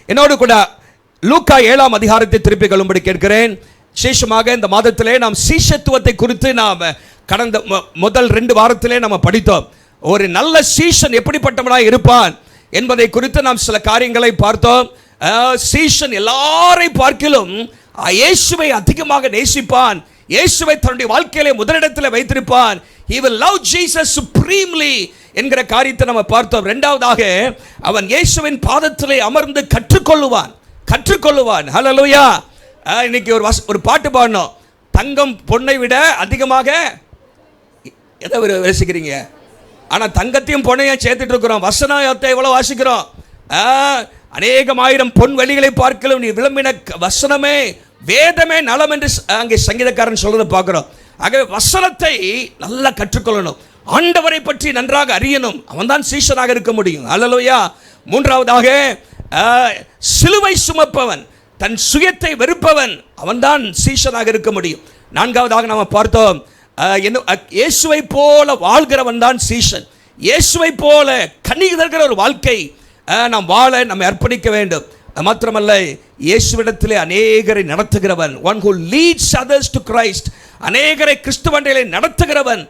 என்னோடு கூட லூக்கா 7ஆம் அதிகாரத்தை திருப்பிக் கொள்ளும்படி கேட்கிறேன். விசேஷமாக இந்த மாதத்திலே நாம் சீஷத்துவத்தை குறித்து நாம் கடந்த முதல் 2 வாரத்திலே நாம் படித்தோம். ஒரு நல்ல சீஷன் எப்படிப்பட்டவனாக இருப்பான் என்பதை குறித்து நாம் சில காரியங்களை பார்த்தோம். சீஷன் எல்லாரை பார்க்கிலும் இயேசுவை அதிகமாக நேசிப்பான், இயேசுவை தன்னுடைய வாழ்க்கையிலே முதலிடத்தில் வைத்திருப்பான். He will love Jesus supremely என்கிற காரியத்தை நம்ம பார்த்தோம். இரண்டாவதாக அவன் இயேசுவின் பாதத்திலே அமர்ந்து கற்றுக்கொள்ளுவான். ஹல்லேலூயா. இன்னைக்கு ஒரு பாட்டு பாடணும். தங்கம் பொன்னை விட அதிகமாக எதை ரசிக்கிறீங்க? ஆனால் தங்கத்தையும் பொன்னையும் சேர்த்துட்டு இருக்கிறோம். வசனத்தை எவ்வளோ வாசிக்கிறோம்? அநேகமாயிரம் பொன் வெளிகளை பார்க்கலும் நீ விளம்பின வசனமே வேதமே நலம் என்று அங்கே சங்கீதக்காரன் சொல்றதை பார்க்கிறோம். ஆகவே வசனத்தை நல்லா கற்றுக்கொள்ளணும், ஆண்டவரை பற்றி நன்றாக அறியணும். அவன் தான் சீஷனாக இருக்க முடியும். ஹல்லேலூயா. மூன்றாவதாக சிலுவை சுமப்பவன், தன் சுயத்தை வெறுப்பவன், அவன் தான் சீஷனாக இருக்க முடியும். நான்காவதாக நாம் பார்த்தோம், இயேசுவை போல வாழ்கிறவன் தான் சீஷன். இயேசுவை போல கனிதர்கிற ஒரு வாழ்க்கை நாம் வாழ நம்ம அர்ப்பணிக்க வேண்டும். மாத்திரமல்ல, இயேசுவிடத்திலே அநேகரை நடத்துகிறவன், one who leads others to Christ, அநேகரை கிறிஸ்துவண்டையிலே நடத்துகிறவன்,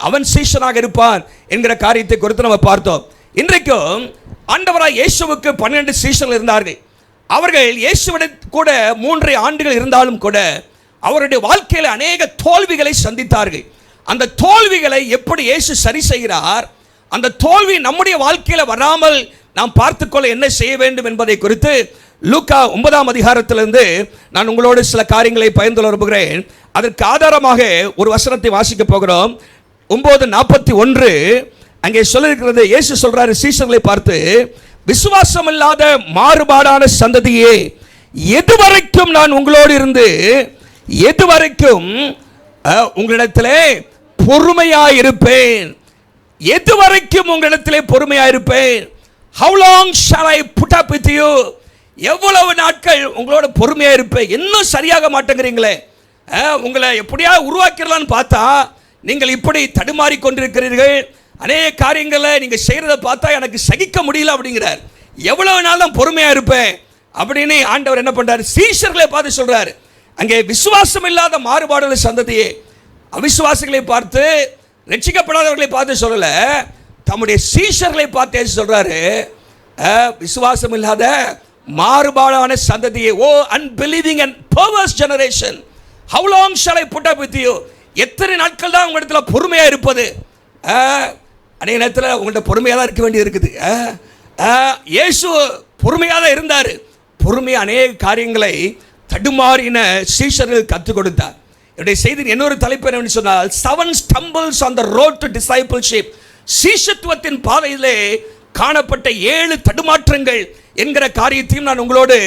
அவன் சீஷனாக இருப்பான் என்கிற காரியத்தை குறித்து நம்ம பார்த்தோம். இன்றைக்கும் ஆண்டவராய் இயேசுவுக்கு 12 சீஷர்கள் இருந்தார்கள். அவர்கள் இயேசுவிட கூட 3 ஆண்டுகள் இருந்தாலும் கூட அவருடைய வாழ்க்கையில் அநேக தோல்விகளை சந்தித்தார்கள். அந்த தோல்விகளை எப்படி இயேசு சரி செய்கிறார், அந்த தோல்வி நம்முடைய வாழ்க்கையில் வராமல் நாம் பார்த்துக்கொள்ள என்ன செய்ய வேண்டும் என்பதை குறித்து லூக்கா 9ஆம் அதிகாரத்திலிருந்து நான் உங்களோடு சில காரியங்களை பகிர்ந்து விரும்புகிறேன். அதற்கு ஆதாரமாக ஒரு வசனத்தை வாசிக்க போகிறோம். 9:41 அங்கே சொல்லியிருக்கிறது. இயேசு சொல்றாரு சீஷர்களை பார்த்து, விசுவாசம் இல்லாத மாறுபாடான சந்ததியே, எதுவரைக்கும் நான் உங்களோடு இருந்து எதுவரைக்கும் உங்களிடத்திலே பொறுமையாயிருப்பேன்? எதுவரைக்கும் உங்களிடத்திலே பொறுமையாயிருப்பேன்? How long shall I put up with you? எவ்வளவு நாட்கள் உங்களோட பொறுமையா இருப்பேன்? இன்னும் சரியாக மாட்டேங்கிறீங்களே, உங்களை எப்படியா உருவாக்கிடலான்னு பார்த்தா நீங்கள் இப்படி தடுமாறி கொண்டிருக்கிறீர்கள். அநேக காரியங்களை நீங்கள் செய்கிறத பார்த்தா எனக்கு சகிக்க முடியல அப்படிங்கிறார். எவ்வளவு நாள் தான் பொறுமையா இருப்பேன் அப்படின்னு ஆண்டவர் என்ன பண்றாரு? சீஷர்களை பார்த்து சொல்றாரு. அங்கே விசுவாசம் இல்லாத மாறுபாடுள்ள சந்ததியே, அவிசுவாசிகளை பார்த்து, ரட்சிக்கப்படாதவர்களை பார்த்து சொல்லல, தம்முடைய சீஷர்களை பார்த்து சொல்றாரு, விசுவாசம் இல்லாத மாறுபாடான சந்ததியே, ஓ unbelieving and perverse generation, how long shall I put up with you? எத்தனை நாட்கள் தான் உங்களிடத்துல பொறுமையா இருப்பது? அநேக நேரத்தில் உங்கள்கிட்ட பொறுமையாக தான் இருக்க வேண்டியது இருக்குது. இயேசு பொறுமையாக தான் இருந்தார். பொறுமையாக அநேக காரியங்களை தடுமாறின சீஷர்கள் கற்றுக் கொடுத்தார். என்னுடைய செய்தி இன்னொரு தலைப்பு என்னவென்று சொன்னால், 7 stumbles on the road to discipleship. சீஷத்துவத்தின் பாதையிலே காணப்பட்ட 7 தடுமாற்றங்கள் என்கிற காரியத்தையும் நான் உங்களோடு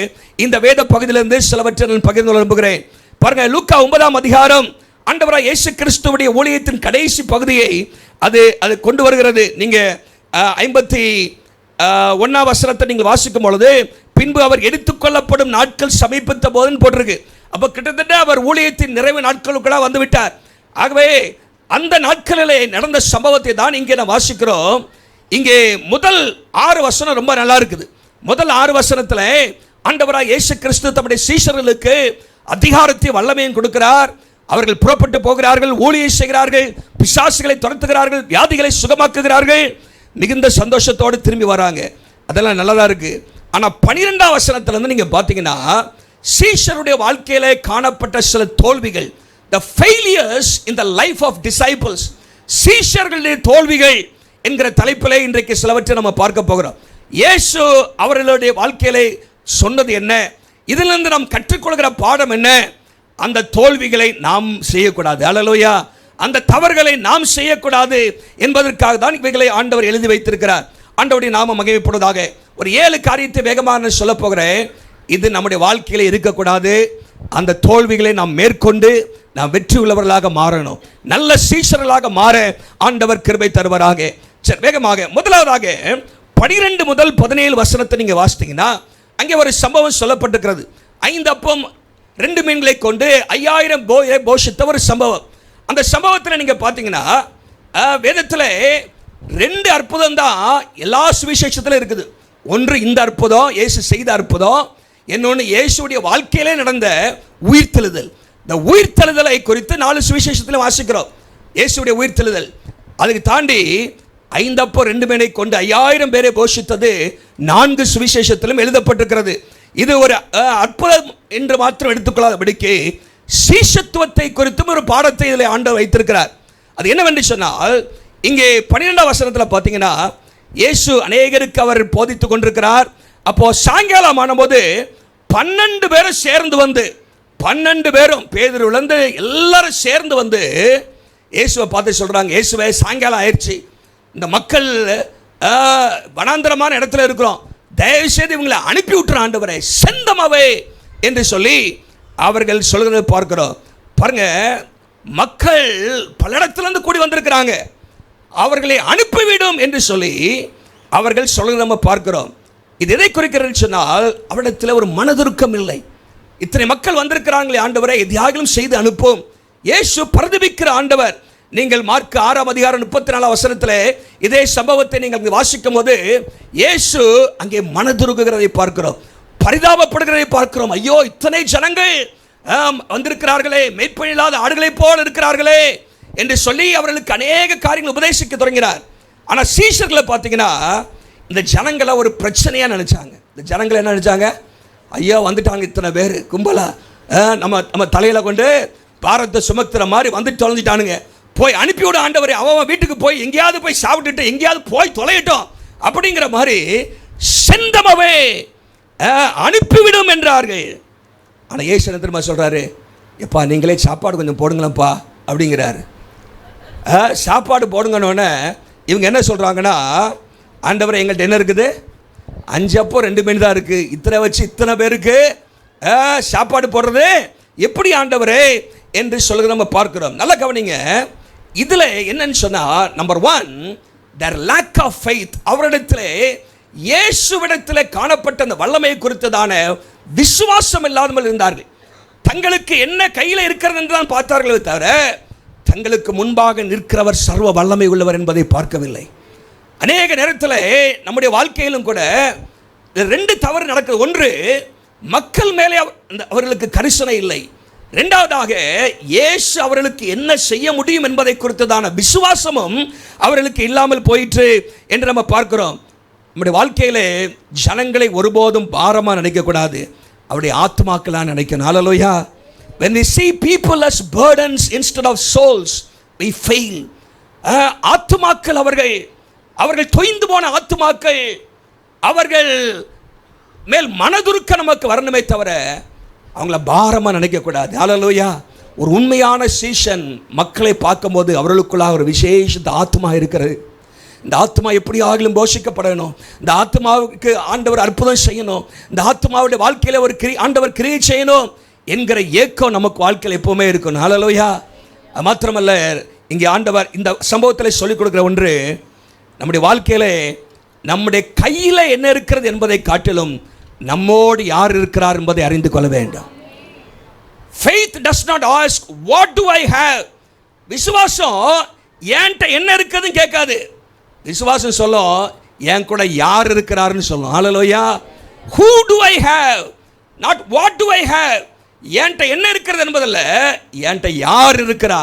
இந்த வேத பகுதியிலிருந்து சிலவற்றை நான் பகிர்ந்து விரும்புகிறேன். பாருங்க, லூக்கா 9ஆம் அதிகாரம் ஆண்டவராய் இயேசு கிறிஸ்துவுடைய ஊழியத்தின் கடைசி பகுதியை அது கொண்டு வருகிறது. நீங்க 51ஆம் வசனத்தை நீங்கள் வாசிக்கும் பொழுது, பின்பு அவர் எடுத்துக்கொள்ளப்படும் நாட்கள் சமீபித்த போதுன்னு போட்டிருக்கு. அப்போ கிட்டத்தட்ட அவர் ஊழியத்தின் நிறைவு நாட்களுக்குள்ள வந்து விட்டார். ஆகவே அந்த நாட்களிலே நடந்த சம்பவத்தை தான் இங்கே நான் வாசிக்கிறோம். இங்கே முதல் 6 வசனம் ரொம்ப நல்லா இருக்குது. முதல் 6 வசனத்தில் ஆண்டவராய் இயேசு கிறிஸ்து தம்முடைய சீஷர்களுக்கு அதிகாரத்தை வல்லமையும் கொடுக்கிறார். அவர்கள் புறப்பட்டு போகிறார்கள், ஊழியம் செய்கிறார்கள், பிசாசுகளை துரத்துகிறார்கள், வியாதிகளை சுகமாக்குகிறார்கள், மிகுந்த சந்தோஷத்தோடு திரும்பி வராங்க. அதெல்லாம் நல்லதா இருக்கு. ஆனால் 12ஆம் வசனத்திலிருந்து நீங்க பார்த்தீங்கன்னா, சீஷருடைய வாழ்க்கையிலே காணப்பட்ட சில தோல்விகள், the failures in the life of disciples, சீஷர்களுடைய தோல்விகள் என்கிற தலைப்பிலே இன்றைக்கு சிலவற்றை நம்ம பார்க்க போகிறோம். இயேசு அவர்களுடைய வாழ்க்கையிலே சொன்னது என்ன, இதிலிருந்து நாம் கற்றுக்கொள்கிற பாடம் என்ன, அந்த தோல்விகளை நாம் செய்யக்கூடாது. அல்லேலூயா. அந்த தவறுகளை நாம் செய்யக்கூடாது என்பதற்காக தான் இவைகளை ஆண்டவர் எழுதி வைத்திருக்கிறார். ஆண்டவருடைய நாமம் மகிமைப்படுவதாக. ஒரு 7 காரியத்தை வேகமாக சொல்ல போகிறேன். இது நம்முடைய வாழ்க்கையில இருக்கக்கூடாது. அந்த தோல்விகளை நாம் மேற்கொண்டு நாம் வெற்றி உள்ளவர்களாக மாறணும். நல்ல சீஷர்களாக மாற ஆண்டவர் கிருபை தருவாராக. சரி, வேகமாக முதலாவதாக 12 முதல் 17 வசனத்தை நீங்க வாசித்தீங்கன்னா, அங்கே ஒரு சம்பவம் சொல்லப்பட்டிருக்கிறது. 5 அப்பம் 2 மீன்களை கொண்டு 5000 பேரை போஷித்த ஒரு சம்பவம். அந்த சம்பவத்தில் நீங்க பார்த்தீங்கன்னா, வேதத்தில் 2 அற்புதம் தான் எல்லா சுவிசேஷத்திலும் இருக்குது. ஒன்று இந்த அற்புதம், இயேசு செய்த அற்புதம். இன்னொன்று இயேசுடைய வாழ்க்கையிலே நடந்த உயிர்த்தெழுதல். இந்த உயிர்த்தெழுதலை குறித்து 4 சுவிசேஷத்தில் வாசிக்கிறோம். இயேசுடைய உயிர்த்தெழுதல். அதுக்கு தாண்டி 5 அப்போ 2 மீனை கொண்டு 5000 பேரை போஷித்தது 4 சுவிசேஷத்திலும் எழுதப்பட்டிருக்கிறது. இது ஒரு அற்புதம் என்று மாத்திரம் எடுத்துக்கொள்ளாதபடிக்கு சீஷத்துவத்தை குறித்தும் ஒரு பாடத்தை இதில் ஆண்டவர் வைத்திருக்கிறார். அது என்னவென்று சொன்னால், இங்கே 12ஆம் வசனத்தில் பார்த்தீங்கன்னா, இயேசு அநேகருக்கு அவர் போதித்து கொண்டிருக்கிறார். அப்போ சாயங்காலம் ஆனபோது 12 பேரும் சேர்ந்து வந்து, 12 பேரும் பேதுருவிலிருந்து எல்லாரும் சேர்ந்து வந்து இயேசுவை பார்த்து சொல்கிறாங்க, இயேசுவே சாயங்காலம் ஆயிடுச்சு, இந்த மக்கள் வனாந்தரமான இடத்துல இருக்கிறோம், தயவுசெய்து இவங்களை அனுப்பி விட்டுற ஆண்டவரே, செந்தமாவே என்று சொல்லி அவர்கள் சொல்கிறத பார்க்கிறோம். பாருங்க, மக்கள் பல இடத்துலேருந்து கூடி வந்திருக்கிறாங்க, அவர்களை அனுப்பிவிடும் என்று சொல்லி அவர்கள் சொல்கிறத நம்ம பார்க்கிறோம். இது எதை குறிக்கிறது சொன்னால், அவரிடத்தில் ஒரு மனதுருக்கம் இல்லை. இத்தனை மக்கள் வந்திருக்கிறாங்களே ஆண்டவரை, எதையாகிலும் செய்து அனுப்பும். இயேசு பிரதிபிக்கிற ஆண்டவர். நீங்கள் மார்க் 6ஆம் அதிகாரம் 34ஆம் வசனத்தில் இதே சம்பவத்தை நீங்கள் வாசிக்கும் போது இயேசு அங்கே மனதுருகுகிறதை பார்க்கிறோம், பரிதாபப்படுகிறதை பார்க்கிறோம். ஐயோ, இத்தனை ஜனங்கள் வந்திருக்கிறார்களே, மேய்ப்பன் இல்லாத ஆடுகளைப் போல் இருக்கிறார்களே என்று சொல்லி அவர்களுக்கு அநேக காரியங்கள் உபதேசிக்க தொடங்கினார். ஆனால் சீஷர்களை பார்த்தீங்கன்னா, இந்த ஜனங்களை ஒரு பிரச்சனையாக நினைச்சாங்க. இந்த ஜனங்களை என்ன நினைச்சாங்க? ஐயா வந்துட்டாங்க இத்தனை பேர் கும்பலா, நம்ம தலையில் கொண்டு பாரத்தை சுமத்துற மாதிரி வந்துட்டு தொலைஞ்சிட்டானுங்க, போய் அனுப்பிவிட ஆண்டவரே, அவன் வீட்டுக்கு போய் எங்கேயாவது போய் சாப்பிட்டுட்டு எங்கேயாவது போய் தொலையட்டும் அப்படிங்கிற மாதிரி செந்தமாவே அனுப்பிவிடும் என்றார்கள். ஆனால் இயேசு என்ன தெரியுமா சொல்கிறாரு? எப்பா நீங்களே சாப்பாடு கொஞ்சம் போடுங்களப்பா அப்படிங்கிறாரு. சாப்பாடு போடுங்கன்னொன்னே இவங்க என்ன சொல்கிறாங்கன்னா, ஆண்டவரை எங்கள்கிட்ட என்ன இருக்குது? 5 அப்போ 2 மீன் தான் இருக்குது, இத்தனை வச்சு இத்தனை பேருக்கு சாப்பாடு போடுறது எப்படி ஆண்டவரே என்று சொல்லுங்க நம்ம பார்க்கிறோம். நல்லா கவனிங்க, இதில் என்னன்னு சொன்னால், number 1, their lack of faith. அவரிடத்தில் இயேசுவிடத்தில் காணப்பட்ட அந்த வல்லமை குறித்ததான விசுவாசம் இல்லாமல் இருந்தார்கள். தங்களுக்கு என்ன கையில் இருக்கிறது என்று தான் பார்த்தார்களே தவிர, தங்களுக்கு முன்பாக நிற்கிறவர் சர்வ வல்லமை உள்ளவர் என்பதை பார்க்கவில்லை. அநேக நேரத்தில் நம்முடைய வாழ்க்கையிலும் கூட 2 தவறு நடக்குது. ஒன்று, மக்கள் மேலே அவர்களுக்கு கரிசனை இல்லை. 2வதாக, இயேசு அவர்களுக்கு என்ன செய்ய முடியும் என்பதை குறித்ததான விசுவாசமும் அவர்களுக்கு இல்லாமல் போயிற்று என்று நம்ம பார்க்கிறோம். நம்முடைய வாழ்க்கையில் ஜனங்களை ஒருபோதும் பாரமாக நினைக்கக்கூடாது, அவருடைய ஆத்மாக்களாக நினைக்கணும். ஹல்லேலூயா. When we see people as burdens instead of souls, we fail. ஆத்மாக்கள் அவர்கள் தொய்ந்து போன ஆத்மாக்கள், அவர்கள் மேல் மனதுருக்க நமக்கு வரணுமே தவிர அவங்கள பாரமாக நினைக்கக்கூடாது. ஹல்லேலூயா. ஒரு உண்மையான சீஷன் மக்களை பார்க்கும்போது அவர்களுக்குள்ளாக ஒரு விசேஷ ஆத்மா இருக்கிறது. இந்த ஆத்மா எப்படி ஆகிலும் போஷிக்கப்படணும், இந்த ஆத்மாவுக்கு ஆண்டவர் அற்புதம் செய்யணும், இந்த ஆத்மாவுடைய வாழ்க்கையில் ஒரு ஆண்டவர் கிரியை செய்யணும் என்கிற ஏக்கம் நமக்கு வாழ்க்கையில் எப்பவுமே இருக்கணும். ஹல்லேலூயா. அது மாத்திரமல்ல, இங்கே ஆண்டவர் இந்த சம்பவத்தில் சொல்லிக் கொடுக்குற ஒன்று, நம்முடைய வாழ்க்கையில் நம்முடைய கையில் என்ன இருக்கிறது என்பதை காட்டிலும் நம்மோடு யார் இருக்கிறார் என்பதை அறிந்து கொள்ள வேண்டும். Faith does not ask what do I have. விசுவாசம் என்கிட்ட என்ன இருக்குதுன்னு கேட்காது. விசுவாசம் சொல்லும், என் கூட யார் இருக்கிறாருன்னு சொல்லும். ஹல்லேலூயா. Who do I have, not what do I have. என்கிட்ட என்ன இருக்கிறது என்பதல்ல, என்கிட்ட யார் இருக்கிறா.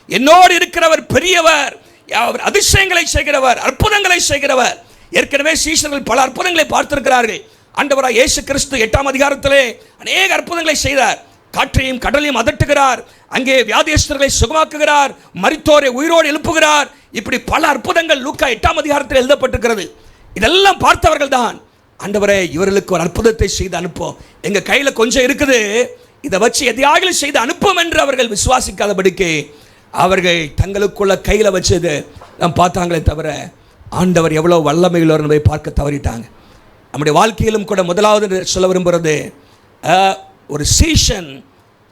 என்னோடு இருக்கிறவர் பெரியவர், அவர் அதிசயங்களை செய்கிறவர், அற்புதங்களை செய்கிறவர். ஏற்கனவே சீஷர்கள் பல அற்புதங்களை பார்த்திருக்கிறார்கள். ஆண்டவராக இயேசு கிறிஸ்து 8ஆம் அதிகாரத்திலே அநேக அற்புதங்களை செய்தார். காற்றையும் கடலையும் அதட்டுகிறார், அங்கே வியாதியஸ்தர்களை சுகமாக்குகிறார், மரித்தோரை உயிரோடு எழுப்புகிறார். இப்படி பல அற்புதங்கள் லூக்கா 8ஆம் அதிகாரத்தில் எழுதப்பட்டிருக்கிறது. இதெல்லாம் பார்த்தவர்கள் தான், ஆண்டவரே இவர்களுக்கு ஒரு அற்புதத்தை செய்து அனுப்போம், எங்கள் கையில் கொஞ்சம் இருக்குது, இதை வச்சு எதையாக செய்து அனுப்போம் என்று அவர்கள் விசுவாசிக்காதபடிக்கு அவர்கள் தங்களுக்குள்ள கையில் வச்சது நாம் பார்த்தாங்களே தவிர ஆண்டவர் எவ்வளோ வல்லமையுள்ளவர் என்பதை பார்க்க தவறிட்டாங்க. நம்முடைய வாழ்க்கையிலும் கூட முதலாவது சொல்ல விரும்புகிறது, ஒரு சீஷன்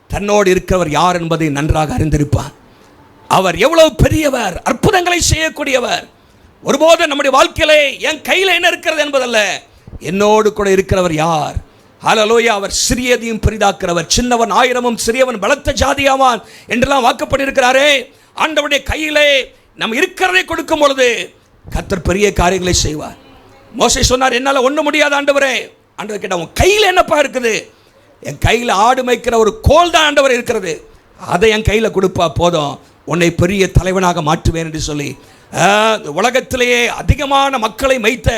தன்னோடு இருக்கிறவர் யார் என்பதை நன்றாக அறிந்திருப்பார். அவர் எவ்வளவு பெரியவர், அற்புதங்களை செய்யக்கூடியவர். ஒருபோது நம்முடைய வாழ்க்கையிலே என் கையில் என்ன இருக்கிறது என்பதல்ல, என்னோடு கூட இருக்கிறவர் யார். ஹல்லேலூயா. அவர் சிறியதையும் பெரிதாக்கிறவர், சின்னவன் 1000 சிறியவன் பலத்த ஜாதியாவான் என்றெல்லாம் வாக்கப்பட்டிருக்கிறாரே. ஆண்டவருடைய கையிலே நம்ம இருக்கிறதை கொடுக்கும் பொழுது கர்த்தர் பெரிய காரியங்களை செய்வார். மோசே சொன்னார், என்னால் ஒன்றும் முடியாது ஆண்டவரே. ஆண்டவர் கேட்டால், உன் கையில் என்னப்பா இருக்குது? என் கையில் ஆடு மேய்க்கிற ஒரு கோல் தான் ஆண்டவர் இருக்கிறது, அதை என் கையில் கொடுப்பா, போதும், உன்னை பெரிய தலைவனாக மாற்றுவேன் என்று சொல்லி உலகத்திலேயே அதிகமான மக்களை மேய்த்த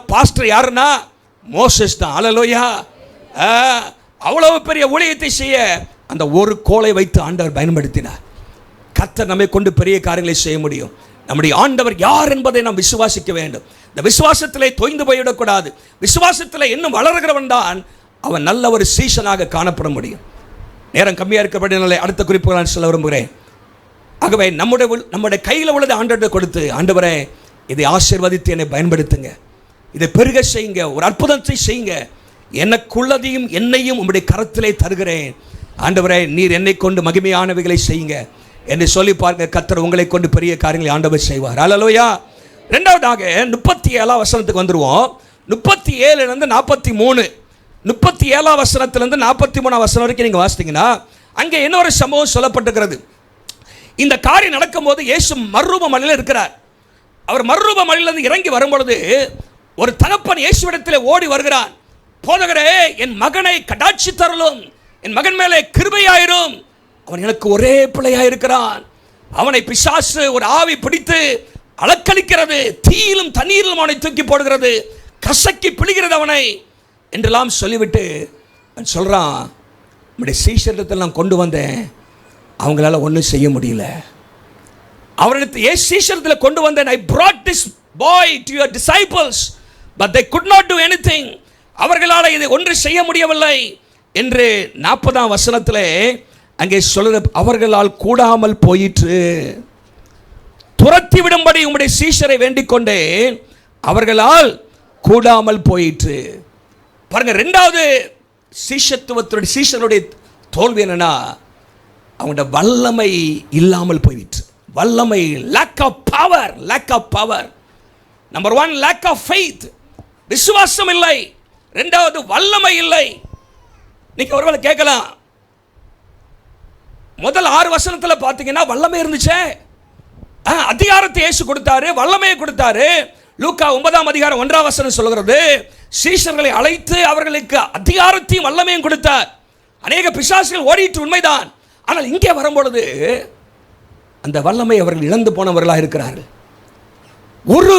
பாஸ்டர் யாருன்னா மோசஸ் தான். அல்லேலூயா. அவ்வளவு பெரிய ஊழியத்தை செய்ய அந்த ஒரு கோலை வைத்து ஆண்டவர் பயன்படுத்தினார். கர்த்தர் நம்மை கொண்டு பெரிய காரியங்களை செய்ய முடியும். நம்முடைய ஆண்டவர் யார் என்பதை நாம் விசுவாசிக்க வேண்டும். இந்த விசுவாசத்திலே தொய்ந்து போய்விடக்கூடாது. விசுவாசத்தில் இன்னும் வளர்கிறவன் தான் அவன் நல்ல ஒரு சீசனாக காணப்பட முடியும். நேரம் கம்மியாக இருக்கப்படினாலே அடுத்த குறிப்புகள் நான் சொல்ல விரும்புகிறேன். ஆகவே நம்முடைய கையில் உள்ளதை ஆண்டவரை கொடுத்து, ஆண்டவரே இதை ஆசீர்வதித்து என்னை பயன்படுத்துங்க, இதை பெருக செய்யுங்க, ஒரு அற்புதத்தை செய்யுங்க, எனக்குள்ளதையும் என்னையும் உங்களுடைய கரத்திலே தருகிறேன், ஆண்டவரே நீர் என்னை கொண்டு மகிமையானவைகளை செய்யுங்க என்று சொல்லி பாருங்க. கர்த்தர் உங்களை கொண்டு பெரிய காரியங்களை ஆண்டவர் செய்வார். அல்லேலூயா. ரெண்டாவதாக 37 வசனத்துக்கு வந்துருவோம். 37 43, 37 வசனத்திலிருந்து 43 வசனம் வரைக்கும் நீங்கள் வாசித்தீங்கன்னா அங்கே இன்னொரு சம்பவம் சொல்லப்பட்டிருக்கிறது. இந்த காரியம் நடக்கும்போது இயேசு மறுரூப மலையில் இருக்கிறார். அவர் மறுரூப மலையிலிருந்து இறங்கி வரும்பொழுது ஒரு தகப்பன் இயேசுவிடத்தில் ஓடி வருகிறான். போதகரே, என் மகனை கடாட்சி தரலும், என் மகன் மேலே கிருபையாயிரும், அவன் எனக்கு ஒரே பிள்ளையாயிருக்கிறான், அவனை பிசாசு ஒரு ஆவி பிடித்து அலக்களிக்கிறது, தீயிலும் தண்ணீரிலும் அவனை தூக்கி போடுகிறது, கசக்கி பிழிகிறது அவனை என்றெல்லாம் சொல்லிவிட்டு சொல்கிறான், நம்முடைய சீஷரிடத்தில் நான் கொண்டு வந்தேன், அவங்களால ஒன்றும் செய்ய முடியல. அவரிடத்தில் சீஷரிடத்தில் கொண்டு வந்தேன், I brought this boy to your disciples but they could not do anything, அவர்களால் இதை ஒன்று செய்ய முடியவில்லை என்று 40 வசனத்திலே அங்கே சொல்லுற, அவர்களால் கூடாமல் போயிற்று, துரத்தி விடும்படி உம்முடைய சீஷரை வேண்டிக் கொண்டேன், அவர்களால் கூடாமல் போயிற்று. பாருங்க, ரெண்டாவது சீஷத்துவத்துடைய சீஷனுடைய தோல்வி என்னன்னா, அவங்களோட வல்லமை இல்லாமல் போயிற்று. வல்லமை, lack of power. Number 1 lack of faith, விசுவாசம் இல்லை. ரெண்டாவது வல்லமை இல்லை. நீங்க ஒருவேளை கேட்கலாம், முதல் 6 வசனத்தில் பார்த்தீங்கன்னா வல்லமை இருந்துச்சே, அதிகாரத்தை இயேசு கொடுத்தாரு, வல்லமையை கொடுத்தாரு. லூக்கா 9 அதிகாரம் 1 வசனம் சொல்கிறது, சீஷர்களை அழைத்து அவர்களுக்கு அதிகாரத்தையும் வல்லமையும் கொடுத்தார். அநேக பிசாசுகள் ஓடிட்டு உண்மைதான், ஆனால் இங்கே வரும்பொழுது அந்த வல்லமை அவர்கள் இழந்து போனவர்களாக இருக்கிறார்கள். ஒரு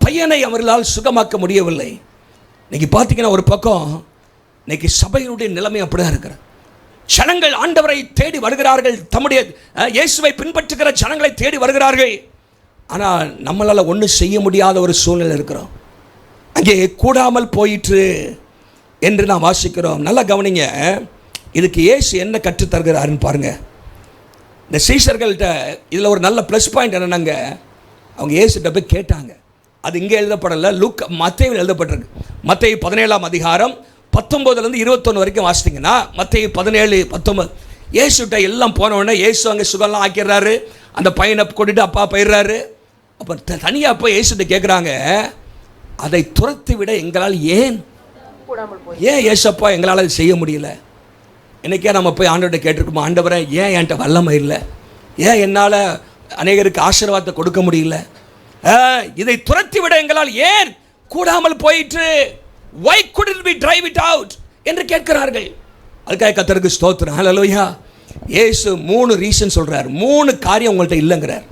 பையனை அவர்களால் சுகமாக்க முடியவில்லை. இன்னைக்கு பார்த்தீங்கன்னா ஒரு பக்கம் இன்னைக்கு சபையினுடைய நிலைமை அப்படிதான் இருக்கிறது. ஜனங்கள் ஆண்டவரை தேடி வருகிறார்கள், தம்முடைய இயேசுவை பின்பற்றுகிற ஜனங்களை தேடி வருகிறார்கள், ஆனால் நம்மளால் ஒன்றும் செய்ய முடியாத ஒரு சூழ்நிலை இருக்கிறோம். அங்கே கூடாமல் போயிற்று என்று நாம் வாசிக்கிறோம். நல்லா கவனிங்க, இதுக்கு இயேசு என்ன கற்றுத்தருகிறாருன்னு பாருங்க. இந்த சீஷர்கள்ட்ட இதில் ஒரு நல்ல ப்ளஸ் பாயிண்ட் என்னன்னாங்க, அவங்க இயேசுகிட்ட போய் கேட்டாங்க. அது இங்கே எழுதப்படலை, மத்தேயுவில் எழுதப்பட்டிருக்கு. மத்தேயு 17 அதிகாரம் 19 21 வரைக்கும் வாசித்தீங்கன்னா, மத்தேயு 17 19 இயேசுகிட்ட எல்லாம் போனவுடனே இயேசு அங்கே சுகம்லாம் ஆக்கிடுறாரு, அந்த பையனை கொண்டுட்டு அப்பா போயிடுறாரு. அப்போ தனியாக போய் இயேசுகிட்ட கேட்குறாங்க, அதை துரத்தி விட எங்களால் ஏன் ஏசப்பா எங்களால் அதை செய்ய முடியல? என்னைக்கே நம்ம போய் ஆண்டவர்கிட்ட கேட்டிருக்கோமா, ஆண்டவரை ஏன் என்கிட்ட வல்லமை இல்லை, ஏன் என்னால் அநேகருக்கு ஆசீர்வாதத்தை கொடுக்க முடியல, இதை துரத்தி விட எங்களால் ஏன் கூடாமல் போயிற்று, why couldn't we drive it out என்று கேட்கிறார்கள். அதுக்காக கர்த்தருக்கு ஸ்தோத்திரம். ஹல்லேலூயா. இயேசு 3 ரீசன் சொல்றார், 3 காரியம் உங்கள்கிட்ட இல்லைங்கிறார்.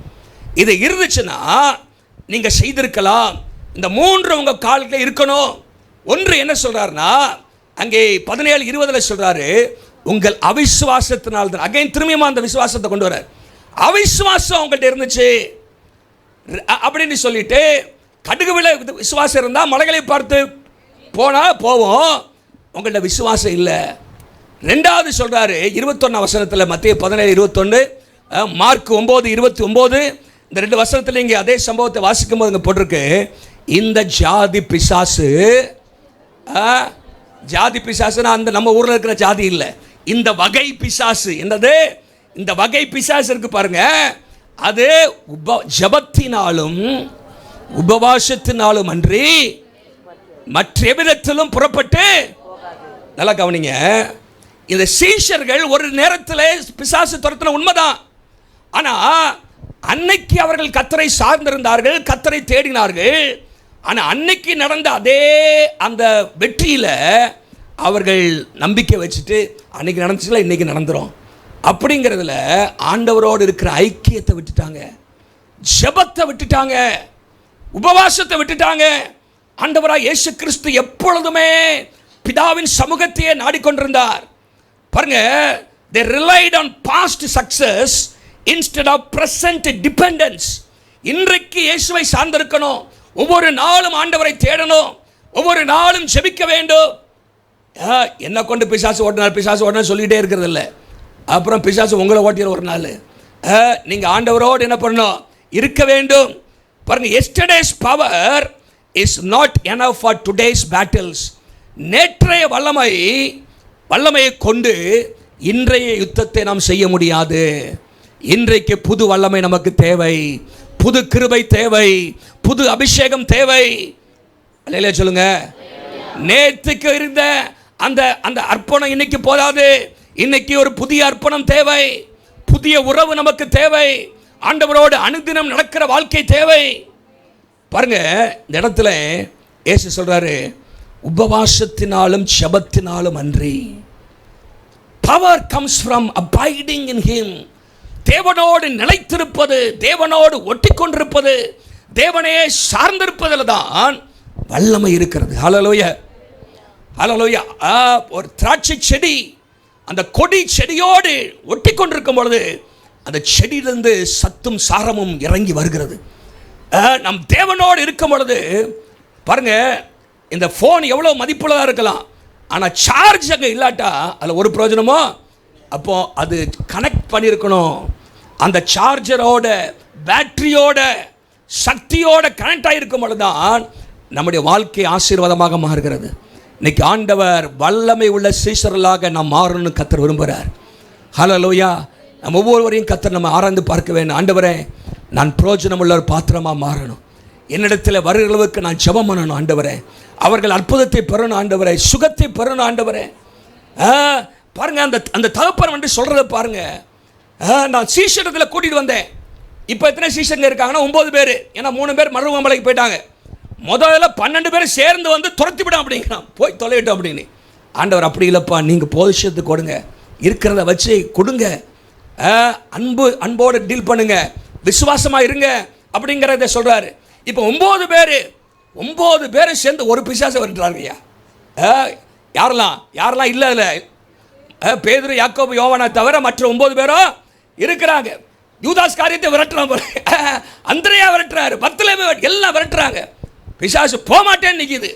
இது இருந்துச்சுன்னா நீங்க செய்திருக்கலாம். இந்த 3 உங்க காலில் இருக்கணும். ஒன்று என்ன சொல்றாருன்னா, அங்கே 17:20 சொல்றாரு, உங்கள் அவிசுவாசத்தினால் தான். அகைன் திரும்பியுமா அந்த விசுவாசத்தை கொண்டு வரார். அவிசுவாசம் உங்கள்கிட்ட இருந்துச்சு அப்படின்னு சொல்லிட்டு, கடுகு விலை விசுவாசம் இருந்தால் மலைகளை பார்த்து போனால் போவோம், உங்கள்கிட்ட விசுவாசம் இல்லை. ரெண்டாவது சொல்றாரு 21 வசனத்தில், மத்தேயு 17:21, மார்க் 9:29, இந்த 2 வசனத்தில் இங்கே அதே சம்பவத்தை வாசிக்கும் போது இங்கே போட்டிருக்கு, இந்த ஜாதி பிசாசு, ஜாதி பிசாசுனா அந்த நம்ம ஊரில் இருக்கிற ஜாதி இல்லை, இந்த வகை பிசாசு. என்னது? இந்த வகை பிசாசு இருக்கு பாருங்க, அது ஜபத்தினாலும் உபவாசத்தினாலும் அன்றி மற்ற எவ்விதத்திலும் புறப்பட்டு. நல்லா கவனிங்க, இந்த சீஷர்கள் ஒரு நேரத்தில் பிசாசு துரத்தின உண்மைதான். ஆனால் அன்னைக்கு அவர்கள் கர்த்தரை சார்ந்திருந்தார்கள், கர்த்தரை தேடினார்கள். ஆனால் அன்னைக்கு நடந்த அதே அந்த வெற்றியில் அவர்கள் நம்பிக்கை வச்சுட்டு அன்னைக்கு நடந்துச்சுல இன்னைக்கு நடந்துரும் அப்படிங்கிறதுல ஆண்டவரோடு இருக்கிற ஐக்கியத்தை விட்டுட்டாங்க, ஜெபத்தை விட்டுட்டாங்க, உபவாசத்தை விட்டுட்டாங்க. ஆண்டவராக இயேசு கிறிஸ்து எப்பொழுதுமே பிதாவின் சமூகத்தையே நாடிக்கொண்டிருந்தார். பாருங்க, they relied on past success instead of present dependence. இன்றைக்கு இயேசுவை சார்ந்திருக்கணும், ஒவ்வொரு நாளும் ஆண்டவரை தேடணும், ஒவ்வொரு நாளும் ஜெபிக்க வேண்டும். என்ன கொண்டு பிசாசு ஓட்டினார் சொல்லிகிட்டே இருக்கிறது இல்லை. அப்புறம் பிசாசு உங்களை ஓட்டிற ஒரு நாள் நீங்கள் ஆண்டவரோடு என்ன பண்ணணும், இருக்க வேண்டும். பாருங்க, yesterday's power is not enough for today's battles. நேற்றைய வல்லமையை கொண்டு இன்றைய யுத்தத்தை நாம் செய்ய முடியாது. இன்றைக்கு புது வல்லமை நமக்கு தேவை, புது கிருபை தேவை, புது அபிஷேகம் தேவை. அல்லேலூயா சொல்லுங்க. நேற்றுக்கு இருந்த அந்த அந்த அர்ப்பணம் இன்னைக்கு போதாது. இன்னைக்கு ஒரு புதிய அர்ப்பணம் தேவை, புதிய உறவு நமக்கு தேவை, ஆண்டவரோடு அனுதினம் நடக்கிற வாழ்க்கை தேவை. பாருங்க, இந்த இடத்துல இயேசு சொல்றாரு, உபவாசத்தினாலும் ஜெபத்தினாலும் அன்றி. Power comes from abiding in him. தேவனோடு நிலைத்திருப்பது, தேவனோடு ஒட்டி கொண்டிருப்பது, தேவனையே சார்ந்திருப்பதில் தான் வல்லமை இருக்கிறது. ஹல்லேலூயா, ஹல்லேலூயா. ஒரு திராட்சை செடி அந்த கொடி செடியோடு ஒட்டி கொண்டிருக்கும் பொழுது அந்த செடியிலிருந்து சத்தும் சாரமும் இறங்கி வருகிறது. நம் தேவனோடு இருக்கும் பொழுது பாருங்க, இந்த ஃபோன் எவ்வளோ மதிப்புள்ளதாக இருக்கலாம், ஆனால் சார்ஜ் அங்கே இல்லாட்டா அதில் ஒரு பிரயோஜனமோ. அப்போ அது கனெக்ட் பண்ணியிருக்கணும், அந்த சார்ஜரோட பேட்டரியோட சக்தியோட கனெக்ட் ஆகிருக்கும் பொழுது தான் நம்முடைய வாழ்க்கை ஆசீர்வாதமாக மாறுகிறது. இன்னைக்கு ஆண்டவர் வல்லமை உள்ள சீஷர்களாக நாம் மாறணும்னு கர்த்தர் விரும்புகிறார். ஹல்லேலூயா. நம்ம ஒவ்வொருவரையும் கர்த்தர் நம்ம ஆராய்ந்து பார்க்க வேண்டும். ஆண்டவரே, நான் பிரயோஜனம் உள்ள ஒரு பாத்திரமாக மாறணும், என்னிடத்தில் வருகிறவர்களுக்கு நான் ஜெபம் பண்ணணும் ஆண்டவரே, அவர்கள் அற்புதத்தை பெறணும் ஆண்டவரே, சுகத்தை பெறணும் ஆண்டவரே. பாருங்க, அந்த அந்த தகப்பன் வந்து சொல்கிறத பாருங்க. நான் சீஷரிடத்தில் கூட்டிகிட்டு வந்தேன். இப்போ எத்தனை சீஷங்க இருக்காங்கன்னா 9 பேர். ஏன்னா 3 பேர் மருவமலைக்கு போயிட்டாங்க. முதல்ல 12 பேர் சேர்ந்து வந்து துரத்திவிடும் அப்படிங்கிறான், போய் தொலைவிட்டோம் அப்படின்னு. ஆண்டவர் அப்படி இல்லைப்பா, நீங்கள் போதிஷத்துக்கு கொடுங்க, இருக்கிறத வச்சு கொடுங்க, அன்போடு டீல் பண்ணுங்க, விசுவாசமாக இருங்க அப்படிங்கிறத சொல்கிறாரு. இப்போ 9 பேர் சேர்ந்து ஒரு பிசாசை விரட்டுறாங்க. ஐயா, யாரெல்லாம் இல்லை இல்லை, பேதுரு, யாக்கோபு, யோவானை தவிர மற்ற 9 பேரும் இருக்கிறாங்க. யூதாஸ் காரியத்தை விரட்டுறான், அந்திரேயா விரட்டுறாரு, பர்த்தலோமேயு எல்லாம் விரட்டுறாங்க. பிசாசு போமாட்டேன்னு நிற்கிது.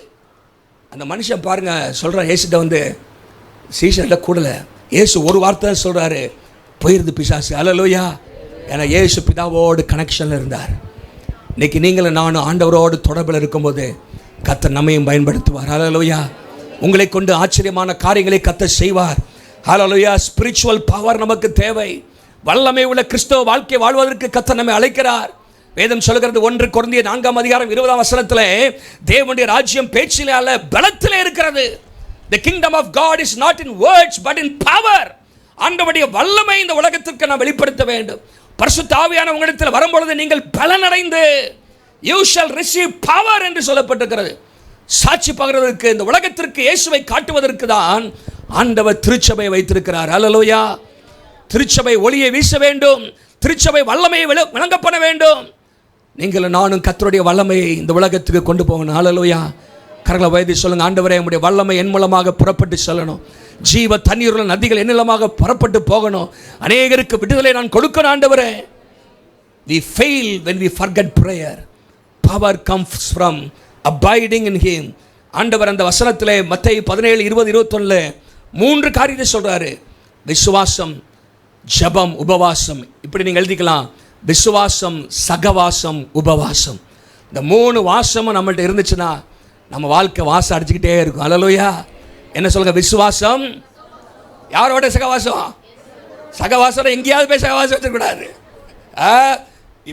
அந்த மனுஷன் பாருங்க சொல்கிறான், இயேசுட்ட வந்து சீஷரில் கூடலை. இயேசு ஒரு வார்த்தை சொல்கிறாரு, போயிருது பிசாசு. அல்லேலூயா. ஏன்னா இயேசு பிதாவோடு கனெக்ஷனில் இருந்தார். இன்னைக்கு நீங்களும் நானும் ஆண்டவரோடு தொடர்பில் இருக்கும்போது கர்த்தர் நம்மையும் பயன்படுத்துவார். அல்லேலூயா. உங்களை கொண்டு ஆச்சரியமான காரியங்களை கர்த்தர் செய்வார். அல்லேலூயா. ஸ்பிரிச்சுவல் பவர் நமக்கு தேவை. வல்லமை உள்ள கிறிஸ்தவ வாழ்க்கை வாழ்வதற்கு கர்த்தர் நம்மை அழைக்கிறார். வேதம் சொல்கிறது 1 கொரிந்தியர் 4:20 தேவனுடைய ராஜ்யம் பேச்சிலே அல்ல, பலத்திலே இருக்கிறது. The kingdom of God is not in words but in power. ஆண்டவருடைய வல்லமை இந்த உலகத்திற்கு நாம் வெளிப்படுத்த வேண்டும். பரிசுத்த ஆவியான உங்களிடத்தில் வரும்பொழுது நீங்கள் பலனடைந்து you shall receive power என்று சொல்லப்பட்டிருக்கிறது. சாட்சி பகர்வதற்கு, இந்த உலகத்திற்கு இயேசுவை காட்டுவதற்கு தான் ஆண்டவர் திருச்சபை வைத்திருக்கிறார். அல்லேலூயா. திருச்சபை ஒளியை வீச வேண்டும், திருச்சபை வல்லமையை விளங்க பண்ண வேண்டும். நீங்களும் நானும் கர்த்தருடைய வல்லமையை இந்த உலகத்துக்கு கொண்டு போகணும். அல்லேலூயா. கரங்களை உயர்த்தி சொல்லுங்க, ஆண்டவரே, உம்முடைய வல்லமை என் மூலமாக புறப்பட்டு செல்லணும். ஜீவ தண்ணீருள்ள நதிகள் என் மூலமாக புறப்பட்டு போகணும். அநேகருக்கு விடுதலை நான் கொடுக்கணும் ஆண்டவரே. We fail when we forget prayer. Power comes from abiding in him. ஆண்டவர் அந்த வசனத்திலே மத்தேயு 17:20-21 3 காரியத்தை சொல்றாரு. விசுவாசம், ஜெபம், உபவாசம். இப்படி நீங்கள் எழுதிக்கலாம், விசுவாசம், சகவாசம், உபவாசம். இந்த 3 வாசமும் நம்மள்ட்ட இருந்துச்சுன்னா நம்ம வாழ்க்கை வாசம் அடிச்சுக்கிட்டே இருக்கும். அல்லேலூயா. என்ன சொல்லுங்க? விசுவாசம். யாரோட சகவாசம்? சகவாசம் எங்கேயாவது போய் சகவாசம் வச்சிடக்கூடாது.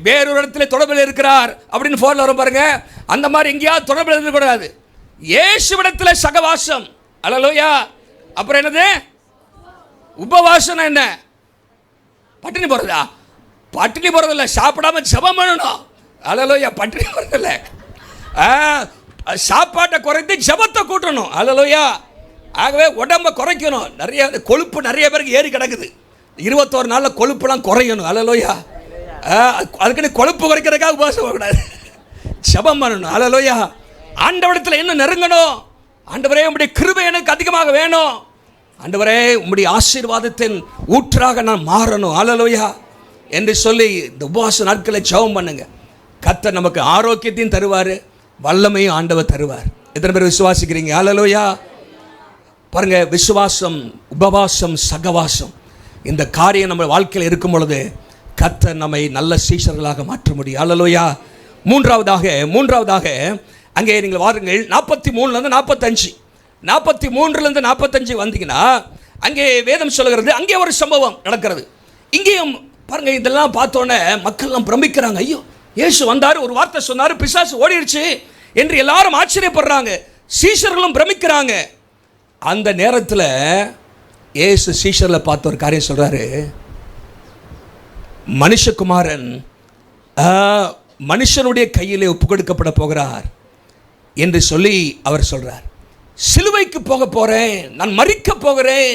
வேறொரு இடத்துல தொடர்பில் இருக்கிறார் அப்படின்னு ஃபோனில் வரும் பாருங்க, அந்த மாதிரி எங்கேயாவது தொடர்பில் இருக்கக்கூடாது. இயேசுவிடத்தில் சகவாசம். அல்லேலூயா. அப்புறம் என்னது? உபவாசம். என்ன? பட்டினி போகிறதா? பட்டினி போகிறதில்ல, சாப்பிடாம ஜெபம் பண்ணணும். அல்லேலூயா. பட்டினி போகிறதில்ல. சாப்பாட்டை குறைத்து ஜெபத்தை கூட்டணும். அல்லேலூயா. ஆகவே உடம்பை குறைக்கணும். நிறைய கொழுப்பு நிறைய பேருக்கு ஏறி கிடக்குது. 21 நாளில் கொழுப்புலாம் குறையணும். அல்லேலூயா. அதுக்கு கொழுப்பு குறைக்கிறதுக்காக உபவாசம் போகக்கூடாது, ஜெபம் பண்ணணும். அல்லேலூயா. ஆண்டவரிடத்தில் இன்னும் நெருங்கணும். ஆண்டவரே உம்முடைய கிருபை எனக்கு அதிகமாக வேணும். ஆண்டவரே உம்முடைய ஆசீர்வாதத்தின் ஊற்றாக நான் மாறணும். அல்லேலூயா என்று சொல்லி இந்த உபவாச நாட்களை ஜெபம் பண்ணுங்க. கர்த்தர் நமக்கு ஆரோக்கியத்தையும் தருவார், வல்லமையும் ஆண்டவர் தருவார். எத்தனை பேர் விசுவாசிக்கிறீங்க? அல்லேலூயா. பாருங்க, விசுவாசம், உபவாசம், சகவாசம் இந்த காரியம் நம்ம வாழ்க்கையில் இருக்கும் பொழுது கர்த்தர் நம்மை நல்ல சீஷர்களாக மாற்ற முடியும். அல்லேலூயா. மூன்றாவதாக அங்கே நீங்கள் வாருங்கள், 43லேருந்து 45, 43லேருந்து 45 வந்தீங்கன்னா அங்கே வேதம் சொல்லுகிறது, அங்கே ஒரு சம்பவம் நடக்கிறது. இங்கேயும் பாருங்க, இதெல்லாம் பார்த்தோன்னே மக்கள்லாம் பிரமிக்கிறாங்க. ஐயோ, இயேசு வந்தார், ஒரு வார்த்தை சொன்னார், பிசாசு ஓடிடுச்சு என்று எல்லாரும் ஆச்சரியப்படுறாங்க, சீஷர்களும் பிரமிக்கிறாங்க. அந்த நேரத்தில் இயேசு சீஷர்களை பார்த்து ஒரு காரியம் சொல்றாரு. மனுஷகுமாரன் மனுஷனுடைய கையிலே ஒப்பு கொடுக்கப்பட போகிறார் என்று சொல்லி அவர் சொல்றார். சிலுவைக்கு போக போறேன், நான் மரிக்க போகிறேன்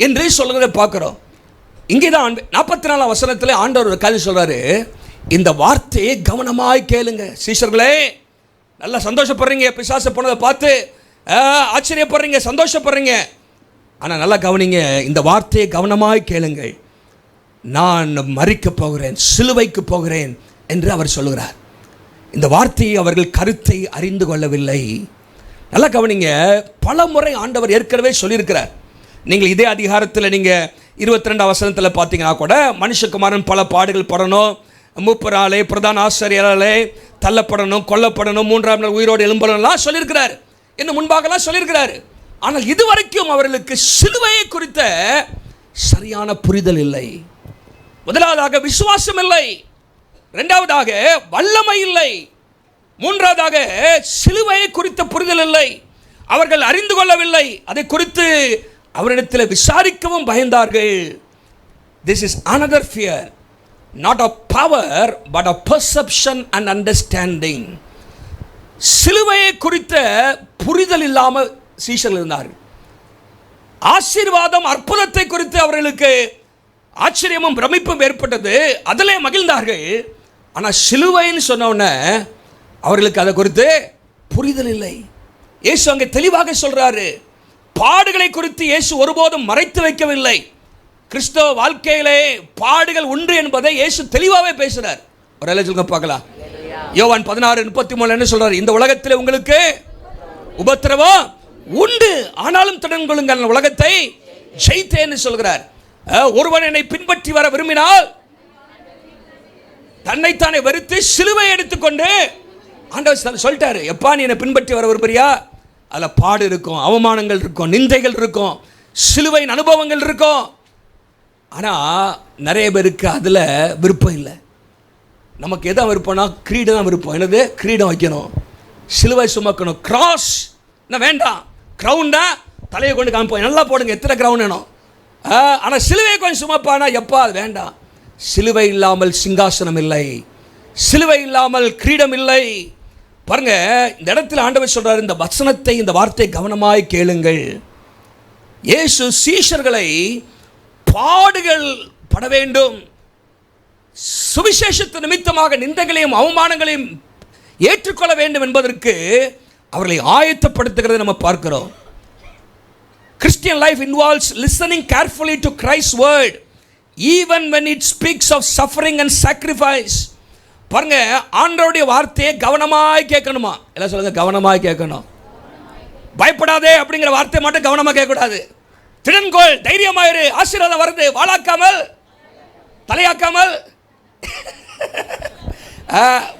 என்று சொல்றதை பார்க்கிறோம். இங்கே தான் 44 வசனத்தில் ஆண்டவர் ஒரு காரியம் சொல்றாரு. இந்த வார்த்தையை கவனமாய் கேளுங்க. சீஷர்களே, நல்லா சந்தோஷப்படுறீங்க, பிசாசு போனதை பார்த்து ஆச்சரியப்படுறீங்க, சந்தோஷப்படுறீங்க. ஆனால் நல்லா கவனிங்க, இந்த வார்த்தையை கவனமாய் கேளுங்கள். நான் மரிக்க போகிறேன், சிலுவைக்கு போகிறேன் என்று அவர் சொல்லுகிறார். இந்த வார்த்தையை அவர்கள் கருத்தை அறிந்து கொள்ளவில்லை. நல்லா கவனிங்க, பல முறை ஆண்டவர் ஏற்கனவே சொல்லியிருக்கிறார். நீங்கள் இதே அதிகாரத்தில் நீங்கள் 22 வசனத்தில் பார்த்தீங்கன்னா கூட, மனுஷகுமாரன் பல பாடுகள் படணும், மூப்பராலே பிரதான ஆசிரியராலே தள்ளப்படணும், கொல்லப்படணும், 3ஆம் நாள் உயிரோடு எழும்பலாம் சொல்லியிருக்கிறார், இன்னும் முன்பாகலாம் சொல்லியிருக்கிறார். ஆனால் இதுவரைக்கும் அவர்களுக்கு சிலுவையை குறித்த சரியான புரிதல் இல்லை. முதலாவதாக விசுவாசம் இல்லை, இரண்டாவதாக வல்லமை இல்லை, மூன்றாவதாக சிலுவையை குறித்த புரிதல் இல்லை. அவர்கள் அறிந்து கொள்ளவில்லை, அதை குறித்து அவரிடத்தில் விசாரிக்கவும் பயந்தார்கள். This is another fear, not of power but of perception and understanding. சிலுவையை குறித்த புரிதல் இல்லாமல் சீஷர்கள் இருந்தார்கள். ஆசீர்வாதம், அற்புதத்தை குறித்து அவர்களுக்கு ஆச்சரியமும் பிரமிப்பும் ஏற்பட்டது, அதிலே மகிழ்ந்தார்கள். ஆனால் சிலுவைன்னு சொன்ன உடனே அவர்களுக்கு அதை குறித்து புரிதல் இல்லை. இயேசு அங்கே தெளிவாக சொல்றாரு, பாடுகளை குறித்து இயேசு ஒருபோதும் மறைத்து வைக்கவில்லை. கிறிஸ்தவ வாழ்க்கையிலே பாடுகள் உண்டு என்பதை இயேசு தெளிவாகவே பேசுறார். ஒரு சொல்லுங்க பார்க்கலாம். யோவான் 16:33 என்ன சொல்றாரு? இந்த உலகத்தில் உங்களுக்கு உபத்திரவம் உண்டு, ஆனாலும் திடன் கொள்ளுங்கள், உலகத்தை ஜெயித்தேன்னு சொல்கிறார். ஒருவன் என்னை பின்பற்றி வர விரும்பினால் தன்னைத்தானே வெறுத்து சிலுவை எடுத்துக்கொண்டு ஆண்டவர் சொல்லிட்டாரு. எப்பா நீ என்னை பின்பற்றி வர விரும்புறியா? அதில் பாடு இருக்கும், அவமானங்கள் இருக்கும், நிந்தைகள் இருக்கும், சிலுவையின் அனுபவங்கள் இருக்கும். ஆனால் நிறைய பேருக்கு அதில் விருப்பம் இல்லை. நமக்கு எதை விருப்பம்னா கிரீடம் தான் விருப்பம். என்னது? கிரீடம் வைக்கணும், சிலுவை சுமக்கணும், கிராஸ் என்ன வேண்டாம், க்ரௌண்டா தலையை கொண்டு காமிப்போம், நல்லா போடுங்க, எத்தனை கிரவுண்ட் வேணும். ஆனால் சிலுவை கொஞ்சம் சுமப்பானா எப்பா அது வேண்டாம். சிலுவை இல்லாமல் சிங்காசனம் இல்லை, சிலுவை இல்லாமல் கிரீடம் இல்லை. பாருங்க, இந்த இடத்துல ஆண்டவர் சொல்றாரு, இந்த வசனத்தை, இந்த வார்த்தை கவனமாய் கேளுங்கள். இயேசு சீஷர்களை பாடுகள் பட வேண்டும், சுவிசேஷத்து நிமித்தமாக நிந்தைகளையும் அவமானங்களையும் ஏற்றுக்கொள்ள வேண்டும் என்பதற்கு அவர்களை ஆயத்தப்படுத்துகிறதை நம்ம பார்க்கிறோம். Christian life involves listening carefully to Christ's word even when it speaks of suffering and sacrifice. பாருங்க, ஆண்டவருடைய வார்த்தையை கவனமாய் கேட்கணுமா? எல்லாம் சொல்லுங்க, கவனமாய் கேட்கணும். பயப்படாதே அப்படிங்கிற வார்த்தை மட்டும் கவனமா கேட்கக்கூடாது. திடன்கொள், தைரியமாயிரு, ஆசீர்வாதம் வருது, வாழாக்காமல் தலையாக்காமல்,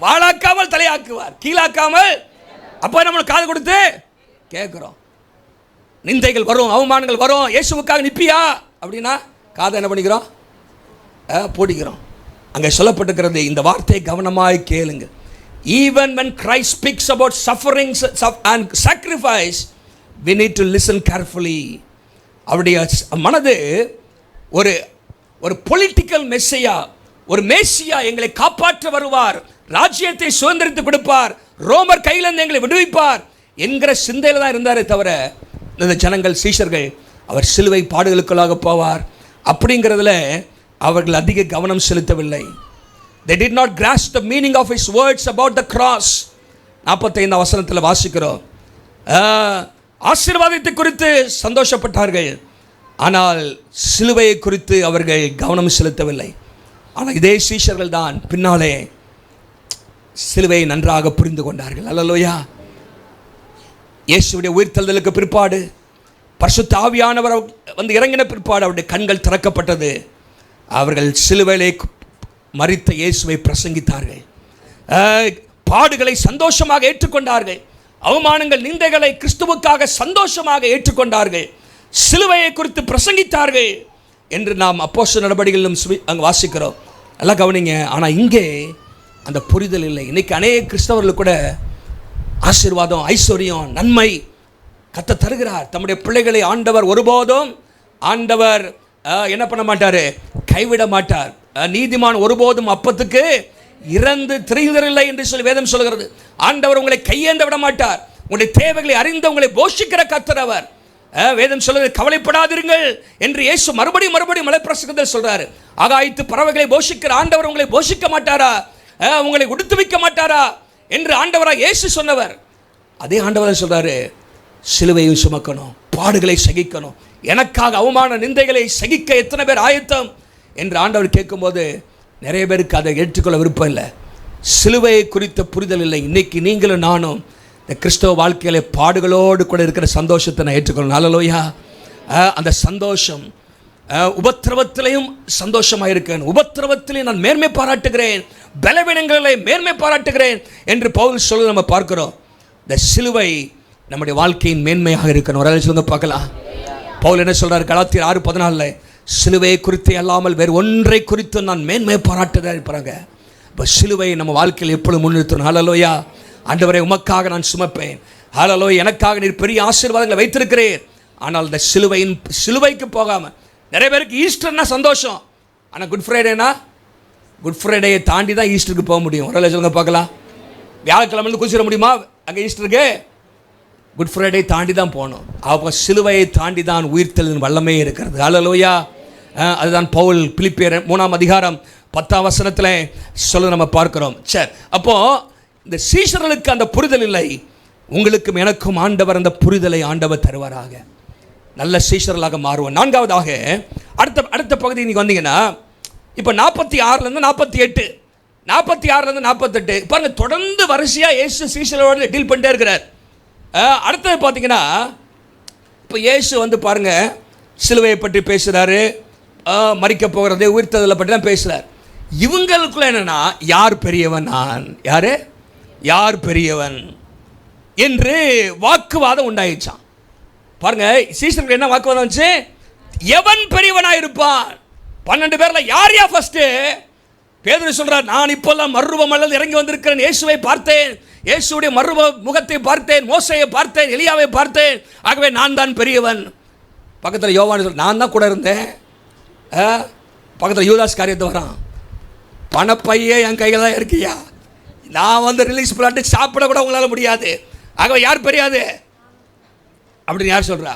வாழாக்காமல் தலையாக்குவார், கீழாக்காமல். அப்போ நம்ம காது கொடுத்து கேட்குறோம். நிந்தைகள் வரும், அவமானங்கள் வரும், இயேசுவுக்காக நிற்பியா அப்படின்னா காதை என்ன பண்ணிக்கிறோம்? போடிக்கிறோம். அங்கே சொல்லப்பட்டிருக்கிறது, இந்த வார்த்தையை கவனமாய் கேளுங்க. Even when Christ speaks about sufferings and sacrifice, we need to listen carefully. அவருடைய மனது ஒரு பொலிட்டிக்கல் மெஸ்ஸையா, ஒரு மேசியா எங்களை காப்பாற்ற வருவார், ராஜ்யத்தை சுதந்திரித்து கொடுப்பார், ரோமர் கையிலிருந்து எங்களை விடுவிப்பார் என்கிற சிந்தையில் தான் இருந்தாரே தவிர, இந்த ஜனங்கள் சீஷர்கள் அவர் சிலுவை பாடுகளுக்குள்ளாக போவார் அப்படிங்கிறதுல அவர்கள் அதிக கவனம் செலுத்தவில்லை. They did not grasp the meaning of his words about the cross. 45 வசனத்தில் வாசிக்கிறோம், ஆசீர்வாதத்தை குறித்து சந்தோஷப்பட்டார்கள், ஆனால் சிலுவையை குறித்து அவர்கள் கவனம் செலுத்தவில்லை. ஆனால் இதே சீஷர்கள் தான் பின்னாலே சிலுவையை நன்றாக புரிந்து கொண்டார்கள். அல்லேலூயா. இயேசுவுடைய உயிர்த்தெழுதலுக்கு பிற்பாடு, பரிசுத்த ஆவியானவர் வந்து இறங்கின பிற்பாடு அவருடைய கண்கள் திறக்கப்பட்டது. அவர்கள் சிலுவையிலே மரித்த இயேசுவை பிரசங்கித்தார்கள், பாடுகளை சந்தோஷமாக ஏற்றுக்கொண்டார்கள், அவமானங்கள் நிந்தைகளை கிறிஸ்துவுக்காக சந்தோஷமாக ஏற்றுக்கொண்டார்கள், சிலுவையை குறித்து பிரசங்கித்தார்கள் என்று நாம் அப்போஸ்தலர் நடபடிகளிலும் அங்கே வாசிக்கிறோம். நல்லா கவனிங்க. ஆனால் இங்கே அந்த புரிதல் இல்லை. இன்றைக்கி அநேக கிறிஸ்தவர்கள் கூட ஆசீர்வாதம், ஐஸ்வர்யம், நன்மை கர்த்தர் தருகிறார். தம்முடைய பிள்ளைகளை ஆண்டவர் ஒருபோதும் என்ன பண்ண மாட்டார், கைவிட மாட்டார். நீதிமான் ஒருபோதும் அப்பத்துக்கு இறந்து திரிகிறதில்லை என்று சொல்லி வேதம் சொல்கிறது. ஆண்டவர் உங்களை கையேந்த விட மாட்டார். உங்களுடைய தேவைகளை அறிந்து உங்களை போஷிக்கிற கர்த்தர் அவர். வேதம் சொல்றது, கவலைப்படாதிருங்கள் என்று இயேசு மறுபடியும் மலைப்பிரசங்கத்தில் சொல்றாரு. ஆகாயத்து பறவைகளை போஷிக்கிற ஆண்டவர் உங்களை போஷிக்க மாட்டாரா, உங்களை உடுத்து வைக்க மாட்டாரா என்று ஆண்டவராக இயேசு சொன்னவர். அதே ஆண்டவர் சொல்றாரு, சிலுவையை சுமக்கணும், பாடுகளை சகிக்கணும், எனக்காக அவமான நிந்தைகளை சகிக்க எத்தனை பேர் ஆயத்தம் என்று ஆண்டவர் கேட்கும்போது நிறைய பேருக்கு அதை ஏற்றுக்கொள்ள விருப்பம் இல்லை. சிலுவையை குறித்த புரிதல் இல்லை. இன்னைக்கு நீங்களும் நானும் இந்த கிறிஸ்தவ வாழ்க்கையில பாடுகளோடு கூட இருக்கிற சந்தோஷத்தை நான் ஏற்றுக்கொள்ளணும். அல்லேலூயா. அந்த சந்தோஷம், உபத்திரவத்திலையும் சந்தோஷமாக இருக்கேன், உபத்திரவத்திலையும் நான் மேன்மை பாராட்டுகிறேன், பலவீனங்களை மேன்மை பாராட்டுகிறேன் என்று பவுல் சொல்ல நம்ம பார்க்கிறோம். இந்த சிலுவை நம்முடைய வாழ்க்கையின் மேன்மையாக இருக்கணும். ஒரு சொல்லுங்க பார்க்கலாம். பவுல் என்ன சொல்றார் கலாத்தியர் 6:14, சிலுவையை குறித்து அல்லாமல் வேறு ஒன்றை குறித்து நான் மேன்மை பாராட்டுதான் இருப்பாங்க. இப்போ சிலுவை நம்ம வாழ்க்கையில் எப்பொழுது முன்னிறுத்தணும். ஹல்லேலூயா. ஆண்டவரே, உமக்காக நான் சுமப்பேன். ஹல்லேலூயா. எனக்காக நீர் பெரிய ஆசீர்வாதங்களை வைத்திருக்கிறேன். ஆனால் இந்த சிலுவைக்கு போகாமல், நிறைய பேருக்கு ஈஸ்டர்னா சந்தோஷம், ஆனால் குட் ஃப்ரைடேயை தாண்டி தான் ஈஸ்டருக்கு போக முடியும். ஒரு சொல்லுங்க பார்க்கலாம். வியாழக்கிழமை குதிச்சிட முடியுமா அங்கே ஈஸ்டருக்கு? குட் ஃப்ரைடே தாண்டி தான் போகணும். அப்போ சிலுவையை தாண்டி தான் உயிர்த்தெழுதலின் வல்லமே இருக்கிறது. ஹல்லேலூயா. அதுதான் பவுல் பிலிப்பியர் 3:10 சொல்ல நம்ம பார்க்கிறோம். சரி, அப்போது இந்த சீஷர்களுக்கு அந்த புரிதல் இல்லை. உங்களுக்கும் எனக்கும் ஆண்டவர் அந்த புரிதலை ஆண்டவர் தருவாராக. நல்ல சீஷர்களாக மாறுவோம். 4வதாக அடுத்த பகுதி நீங்கள் வந்தீங்கன்னா, இப்போ 46 48, 46 48 பாருங்கள். தொடர்ந்து வரிசையாக இயேசு சீஷர்களோடு டீல் பண்ணிட்டே இருக்கிறார். அடுத்தது பார்த்தீங்கன்னா, இப்போ இயேசு வந்து பாருங்கள், சிலுவையை பற்றி பேசுகிறாரு, மரிக்க போகிறது, உயிர்த்ததில் பற்றி தான் பேசுகிறார். இவங்களுக்குள்ள என்னென்னா, யார் பெரியவன், யார் பெரியவன் என்று வாக்குவாதம் உண்டாயிடுச்சான். பாருங்க, சீசனுக்கு என்ன வாக்குவாதம் வந்துச்சு? எவன் பெரியவனாக இருப்பான்? 12 பேரில் யார் ஃபர்ஸ்ட்டு? பேதுரு சொல்கிறார், நான் இப்போல்லாம் மறுரூபமல்ல இறங்கி வந்திருக்கிறேன், இயேசுவை பார்த்தேன், இயேசுடைய மறுரூப முகத்தை பார்த்தேன், மோசையை பார்த்தேன், எலியாவை பார்த்தேன், ஆகவே நான் தான் பெரியவன். பக்கத்தில் யோவான் சொல்ற, நான் தான் கூட இருந்தேன். பக்கத்தில் யூதாஸ் காரியத்தை வரான், பணப்பையே என் கையில் தான் இருக்கியா, நான் வந்து ரிலீஸ் பண்ணிட்டு சாப்பிட கூட உங்களால் முடியாது, ஆகவே யார் பெரியாது அப்படின்னு யார் சொல்கிறா?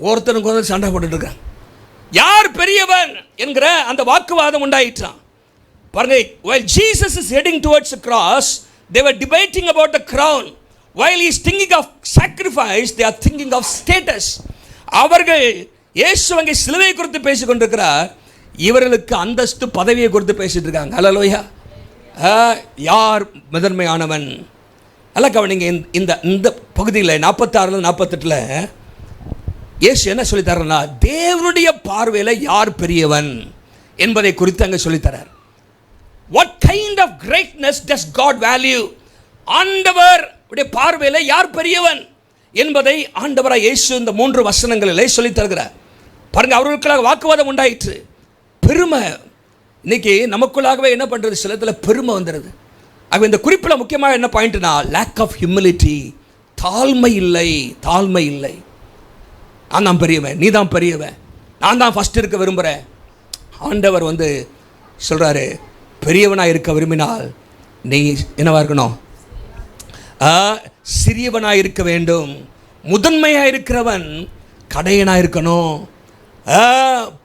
ஒருத்தனுக்கு வந்து சண்டை போட்டுருக்கான். யார் பெரியவன் என்கிற அந்த வாக்குவாதம் உண்டாயிற்றான். பாருங்க, while Jesus is heading towards the cross, they were debating about the crown. While he is thinking of sacrifice, they are thinking of status. அவர்கள் இயேசு அங்கே சிலுவை குறித்து பேசிக் கொண்டிருக்கிறார், இவர்களுக்கு அந்தஸ்து பதவியை குறித்து பேசிட்டு இருக்காங்க. ஹல்லேலூயா. யார் முதன்மையானவன்? அல்ல கவனிங்க, இந்த பகுதியில் 46 48 இயேசு என்ன சொல்லித்தரனா, தேவனுடைய பார்வையில் யார் பெரியவன் என்பதை குறித்து அங்கே சொல்லித்தரார். What kind of greatness does God value? ஆண்டவர் உடைய பார்வையில் யார் பெரியவன் என்பதை ஆண்டவராக இயேசு இந்த 3 வசனங்களிலே சொல்லி தருகிறார். பாருங்க, அவர்களுக்குள்ளாக வாக்குவாதம் உண்டாயிற்று. பெருமை இன்னைக்கு நமக்குள்ளாகவே என்ன பண்ணுறது, சிலத்துல பெருமை வந்துடுது. ஆக இந்த குறிப்பில் முக்கியமாக என்ன பாயிண்ட்னா, லேக் ஆஃப் ஹியூமிலிட்டி, தாழ்மை இல்லை. நான் தான் பெரியவன், நீ தான் பெரியவன், நான் தான் ஃபஸ்ட் இருக்க விரும்புகிறேன். ஆண்டவர் வந்து சொல்கிறாரு, பெரியவனாக இருக்க விரும்பினால் நீ என்னவா இருக்கணும்? சிறியவனாக இருக்க வேண்டும். முதன்மையாக இருக்கிறவன் கடையனாக இருக்கணும்.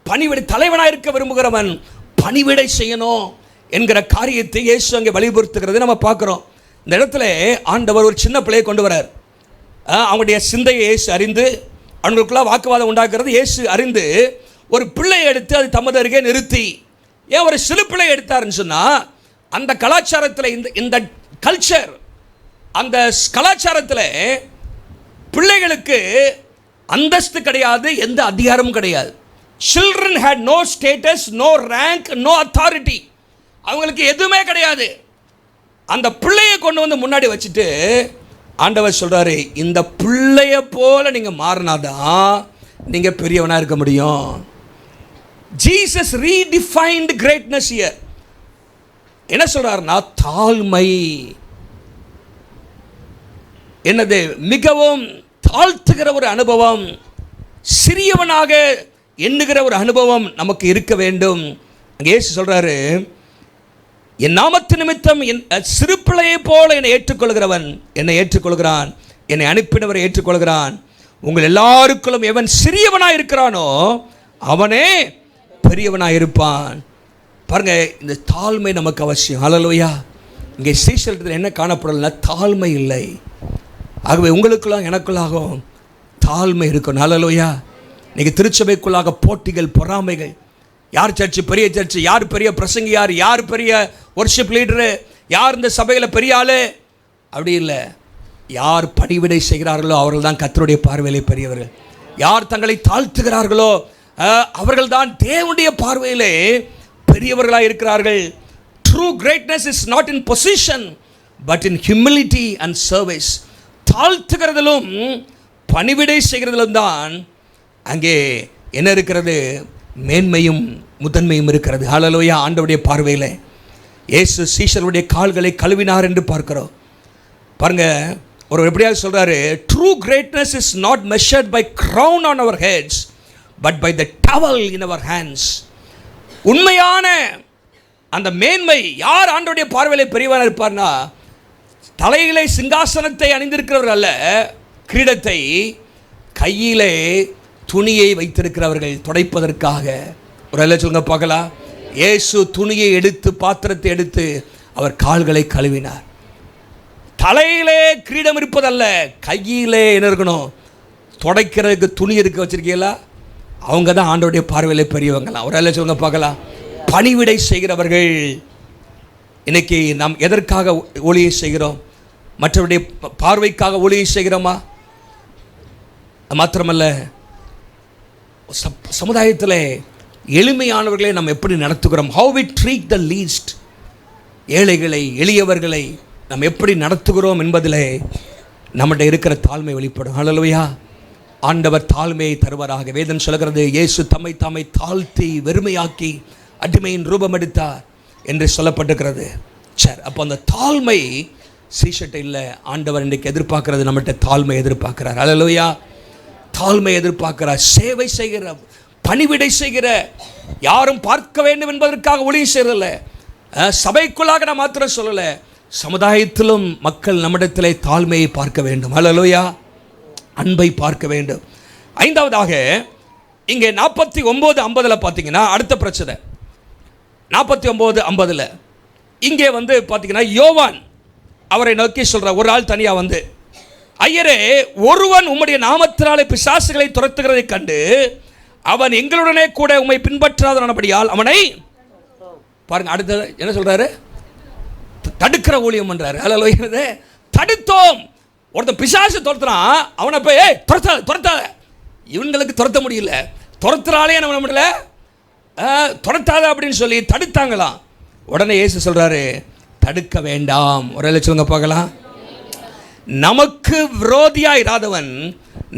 பணிவிடை தலைவனாக இருக்க விரும்புகிறவன் பணிவிடை செய்யணும் என்கிற காரியத்தை இயேசு அங்கே வலியுறுத்துகிறதை நம்ம பார்க்குறோம். இந்த இடத்துல ஆண்டவர் ஒரு சின்ன பிள்ளையை கொண்டு வரார். அவங்களுடைய சிந்தையை இயேசு அறிந்து, அவங்களுக்குள்ள வாக்குவாதம் உண்டாக்குறது இயேசு அறிந்து ஒரு பிள்ளையை எடுத்து அது தமது அருகே நிறுத்தி, ஏன் ஒரு சிறு பிள்ளை எடுத்தாருன்னு சொன்னால், அந்த கலாச்சாரத்தில் இந்த கல்ச்சர், அந்த கலாச்சாரத்தில் பிள்ளைகளுக்கு அந்தஸ்து கிடையாது, எந்த அதிகாரமும் கிடையாது. Children had no status, no rank, no authority. அவங்களுக்கு எதுவுமே கிடையாது. அந்த பிள்ளையை கொண்டு வந்து முன்னாடி வச்சுட்டு ஆண்டவர் சொல்கிறாரு, இந்த பிள்ளைய போல நீங்கள் மாறினாதான் நீங்கள் பெரியவனாக இருக்க முடியும். Jesus redefined greatness here. என்ன சொல்கிறாருன்னா, தாழ்மை என்னது? மிகவும் தாழ்த்துகிற ஒரு அனுபவம், சிறியவனாக எண்ணுகிற ஒரு அனுபவம் நமக்கு இருக்க வேண்டும். இயேசு சொல்கிறாரு, என் நாமத்து நிமித்தம் என் சிறு பிள்ளையை போல என்னை ஏற்றுக்கொள்கிறவன் என்னை ஏற்றுக்கொள்கிறான், என்னை அனுப்பினவரை ஏற்றுக்கொள்கிறான். உங்கள் எல்லாருக்குள்ளும் எவன் சிறியவனாக இருக்கிறானோ அவனே பெரியவனாக இருப்பான். பாருங்க, இந்த தாழ்மை நமக்கு அவசியம். ஹல்லேலூயா. இங்கே சீஷர்கள் என்ன காணப்படலைன்னா தாழ்மை இல்லை. ஆகவே உங்களுக்குள்ளாக எனக்குள்ளாகவும் தாழ்மை இருக்கணும். ஹல்லேலூயா. இன்றைக்கி திருச்சபைக்குள்ளாக போட்டிகள், பொறாமைகள், யார் சர்ச்சு பெரிய சர்ச்சு, யார் பெரிய பிரசங்கியார், யார் பெரிய ஒர்ஷிப் லீடரு, யார் இந்த சபையில் பெரிய ஆள், அப்படி இல்லை. யார் பணிவிடை செய்கிறார்களோ அவர்கள் தான் கர்த்தருடைய பார்வையிலே பெரியவர்கள். யார் தங்களை தாழ்த்துகிறார்களோ அவர்கள் தான் தேவனுடைய பார்வையிலே பெரியவர்களாக இருக்கிறார்கள். True greatness is not in position but in humility and service. தாழ்த்துகிறதிலும் பணிவிடை செய்கிறதிலும் தான் அங்கே என்ன இருக்கிறது? மேன்மையும் முதன்மையும் இருக்கிறது. ஹல்லேலூயா. ஆண்டவருடைய பார்வையில் இயேசு சீஷருடைய கால்களை கழுவினார் என்று பார்க்கிறோம். பாருங்க, ஒரு எப்படியாவது சொல்கிறாரு, true greatness is not measured by crown on our heads but by the towel in our hands. உண்மையான அந்த மேன்மை யார் ஆண்டவருடைய பார்வையிலே பெரியவனாக இருப்பார்னா, தலையிலே சிங்காசனத்தை அணிந்திருக்கிறவர் அல்ல, கிரீடத்தை கையிலே துணியை வைத்திருக்கிறவர்கள் துடைப்பதற்காக. ஒரு அல்ல சொல்லுங்க பார்க்கலாம். இயேசு துணியை எடுத்து, பாத்திரத்தை எடுத்து அவர் கால்களை கழுவினார். தலையிலே கிரீடம் இருப்பதல்ல, கையிலே என்ன இருக்கணும்? துடைக்கிறதுக்கு துணி இருக்க வச்சிருக்கீங்களா? அவங்க தான் ஆண்டவருடைய பார்வையிலே பெரியவங்களாம். ஒரு அல்ல சொல்லுங்க பார்க்கலாம். பணிவிடை செய்கிறவர்கள். இன்னைக்கு நாம் எதற்காக ஊழியை செய்கிறோம்? மற்றவருடைய பார்வைக்காக ஊழியை செய்கிறோமா? மாத்திரமல்ல, சமுதாயத்தில் எளிமையானவர்களை நாம் எப்படி நடத்துகிறோம்? how we treat the least. ஏழைகளை, எளியவர்களை நாம் எப்படி நடத்துகிறோம் என்பதிலே நம்மகிட்ட இருக்கிற தாழ்மை வெளிப்படும். ஹல்லேலூயா. ஆண்டவர் தாழ்மையை தருவாராக. வேதம் சொல்கிறது, இயேசு தம்மை தாழ்த்தி வெறுமையாக்கி அடிமையின் ரூபம் எடுத்தார் என்று சொல்லப்பட்டிருக்கிறது. சரி, அப்போ அந்த தாழ்மை சீஷட்டை இல்லை. ஆண்டவர் இன்றைக்கு எதிர்பார்க்கிறது, நம்மகிட்ட தாழ்மை எதிர்பார்க்கிறார். ஹல்லேலூயா. தாழ்மை எதிர்பார்க்கிறார். சேவை செய்கிற, பணிவிடை செய்கிற, யாரும் பார்க்க வேண்டும் என்பதற்காக ஊழியம் செய்யறதில்ல. சபைக்குள்ளாக நான் மாத்திரம் சொல்லலை, சமுதாயத்திலும் மக்கள் நம்மிடத்திலே தாழ்மையை பார்க்க வேண்டும். ஹல்லேலூயா. அன்பை பார்க்க வேண்டும். ஐந்தாவதாக இங்கே 49:50 பார்த்தீங்கன்னா அடுத்த பிரச்சனை. 49:50 இங்கே பார்த்தீங்கன்னா யோவான் அவரை நோக்கி சொல்கிற ஒரு ஆள் தனியாக வந்து, ஐயரே, ஒருவன் உம்முடைய நாமத்தினாலே பிசாசுகளை துரத்துகிறதை கண்டு அவன் எங்களுடனே கூட உம்மை பின்பற்றாதபடியால் அவனை பாருங்க. அடுத்த என்ன சொல்றாரு? தடுக்கிற ஊழியம் பண்றாரு. ஹல்லேலூயா. தடுத்தோம். ஒருத்தன் பிசாசு துரத்துறான், அவனை போய் துரத்தாத. இவங்களுக்கு துரத்த முடியல, துரத்துறாலே நம்ம முடியல, துரத்தாத அப்படின்னு சொல்லி தடுத்தாங்களாம். உடனே இயேசு சொல்றாரு, தடுக்க வேண்டாம். ஒரு லட்சங்க பார்க்கலாம். நமக்கு விரோதியாக இராதவன்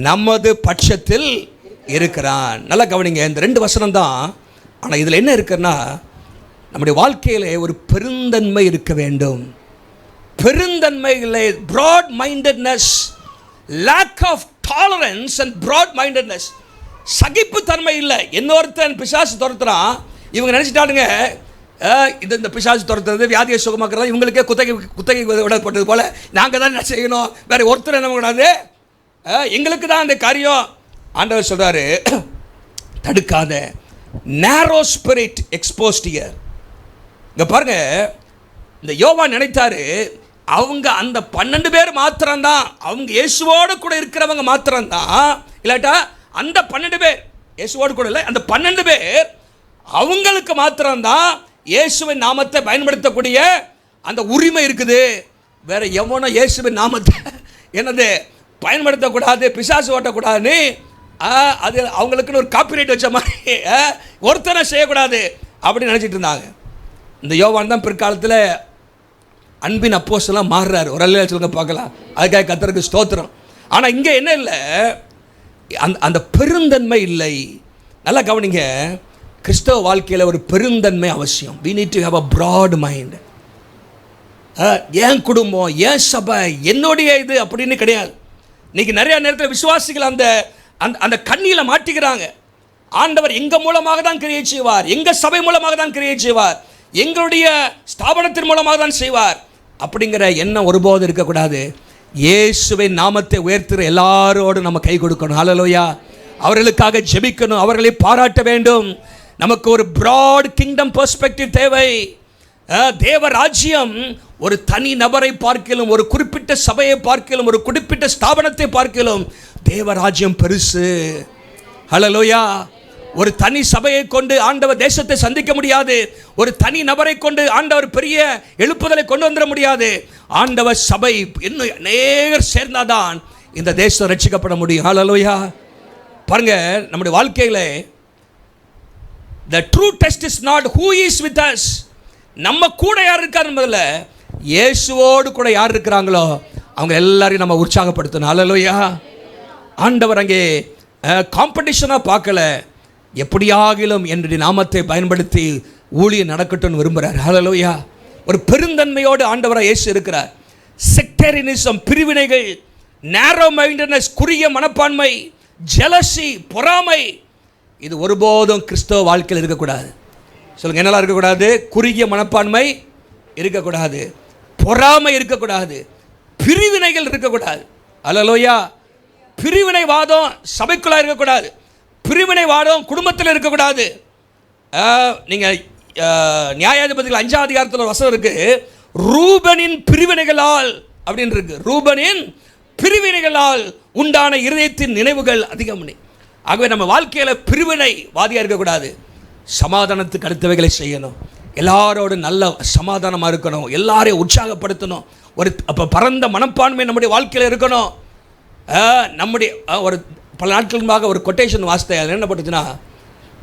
நமது பட்சத்தில் இருக்கிறான். நல்லா கவனிங்க, இந்த 2 வசனம் தான். ஆனால் இதில் என்ன இருக்குன்னா, நம்முடைய வாழ்க்கையில் ஒரு பெருந்தன்மை இருக்க வேண்டும். பெருந்தன்மைகளை, broad mindedness, lack of tolerance and broad mindedness. சகிப்புத்தன்மை இல்லை. இன்னொருத்தன் பிசாசு துரத்துறான், இவங்க நினச்சிட்டானுங்க இந்த பிசாசு துரத்துறது, வியாதியை சுகமாக்குறது இவங்களுக்கே குத்தகை விடப்பட்டது போல நாங்கள் தான் என்ன செய்யணும், வேறு ஒருத்தர் என்ன கூடாது, எங்களுக்கு தான் அந்த காரியம். ஆண்டவர் சொல்கிறாரு, தடுக்காத. நேரோ ஸ்பிரிட் எக்ஸ்போஸ்ட் ஹியர். இங்கே பாருங்க, இந்த யோவான் நினைத்தாரு அவங்க அந்த 12 பேர் மாத்திரம்தான், அவங்க இயேசுவோடு கூட இருக்கிறவங்க மாத்திரம்தான், இல்லாட்டா அந்த 12 பேர் இயேசுவோடு கூட இல்லை, அந்த 12 பேர் அவங்களுக்கு மாத்திரம்தான் இயேசுவின் நாமத்தை பயன்படுத்தக்கூடிய அந்த உரிமை இருக்குது. வேற எவனோ இயேசுவின் நாமத்தை என்னது பயன்படுத்தக்கூடாது, பிசாசு ஓட்டக்கூடாதுன்னு அது அவங்களுக்குன்னு ஒரு காப்பிரைட் வச்ச மாதிரி ஒருத்தனை செய்யக்கூடாது அப்படின்னு நினச்சிட்டு இருந்தாங்க. இந்த யோவான் தான் பிற்காலத்தில் அன்பின் அப்போஸ்தலனாக மாறுறாரு. ஒரு அல்ல சொல்லுங்க பார்க்கலாம். அதுக்காக கர்த்தருக்கு ஸ்தோத்திரம். ஆனால் இங்கே என்ன இல்லை, அந்த பெருந்தன்மை இல்லை. நல்லா கவனிங்க, கிறிஸ்தவ வாழ்க்கையில் ஒரு பெருந்தன்மை அவசியம். we need to have a broad mind. என் குடும்பம், என் சபை, என்னுடைய இது அப்படின்னு கிடையாது. இன்னைக்கு நிறைய நேரத்தில் விசுவாசிகள் அந்த அந்த கண்ணியில் மாட்டிக்கிறாங்க. ஆண்டவர் எங்கள் மூலமாக தான் கிரியை செய்வார், எங்கள் சபை மூலமாக தான் கிரியை செய்வார், எங்களுடைய ஸ்தாபனத்தின் மூலமாக தான் செய்வார் அப்படிங்கிற எண்ணம் ஒருபோதும் இருக்கக்கூடாது. இயேசுவின் நாமத்தை உயர்த்துகிற எல்லாரோடும் நம்ம கை கொடுக்கணும். ஹல்லேலூயா. அவர்களுக்காக ஜெபிக்கணும், அவர்களை பாராட்ட வேண்டும். நமக்கு ஒரு பிராட் கிங்டம் பெர்ஸ்பெக்டிவ் தேவை. தேவ ராஜ்யம் ஒரு தனி நபரை பார்க்கலும், ஒரு குறிப்பிட்ட சபையை பார்க்கலும், ஒரு குறிப்பிட்ட ஸ்தாபனத்தை பார்க்கலும் தேவ ராஜ்யம் பெருசு. ஹல்லேலூயா. ஒரு தனி சபையை கொண்டு ஆண்டவர் தேசத்தை சந்திக்க முடியாது. ஒரு தனி நபரை கொண்டு ஆண்டவர் பெரிய எழுப்புதலை கொண்டு வந்துட முடியாது. ஆண்டவர் சபை இன்னும் அநேகர் சேர்ந்தாதான் இந்த தேசம் ரட்சிக்கப்பட முடியும். ஹல்லேலூயா. பாருங்க, நம்முடைய வாழ்க்கையில் the true test is not who is with us. நம்ம கூட யார் இருக்கார் என்பதில், இயேசுவோடு கூட யார் இருக்கிறாங்களோ அவங்க எல்லாரையும் நம்ம உற்சாகப்படுத்தணும். ஹல்லேலூயா. ஆண்டவர் அங்கே காம்படிஷனாக பார்க்கல, எப்படியாகிலும் என்னுடைய நாமத்தை பயன்படுத்தி ஊழியம் நடக்கட்டும்னு விரும்புகிறார். ஹல்லேலூயா. ஒரு பெருந்தன்மையோடு ஆண்டவராக இயேசு இருக்கிறார். செக்டேரியனிசம், பிரிவினைகள், நேரோ மைண்டட்னஸ், குறுகிய மனப்பான்மை, ஜெலசி, பொறாமை, இது ஒருபோதும் கிறிஸ்தவ வாழ்க்கையில் இருக்கக்கூடாது. சொல்லுங்க, என்னெல்லாம் இருக்கக்கூடாது? குறுகிய மனப்பான்மை இருக்கக்கூடாது, பொறாமை இருக்கக்கூடாது, பிரிவினைகள் இருக்கக்கூடாது. ஹல்லேலூயா. பிரிவினைவாதம் சபைக்குள்ளே இருக்கக்கூடாது, பிரிவினைவாதம் குடும்பத்தில் இருக்கக்கூடாது. நீங்கள் நியாயாதிபதிகள் 5ஆம் அதிகாரத்தில் ஒரு வசனம் இருக்கு, ரூபனின் பிரிவினைகளால் அப்படின்னு இருக்கு. ரூபனின் பிரிவினைகளால் உண்டான இருதயத்தின் நினைவுகள் அதிகம். ஆகவே நம்ம வாழ்க்கையில் பிரிவினை வாதியாக இருக்கக்கூடாது, சமாதானத்துக்கு அடுத்தவைகளை செய்யணும், எல்லாரோடும் நல்ல சமாதானமாக இருக்கணும், எல்லாரையும் உற்சாகப்படுத்தணும். ஒரு அப்போ பரந்த மனப்பான்மை நம்முடைய வாழ்க்கையில் இருக்கணும். நம்முடைய ஒரு பல நாட்களுமாக ஒரு கொட்டேஷன் வாசித்தேன். அது என்ன பட்டுச்சுன்னா,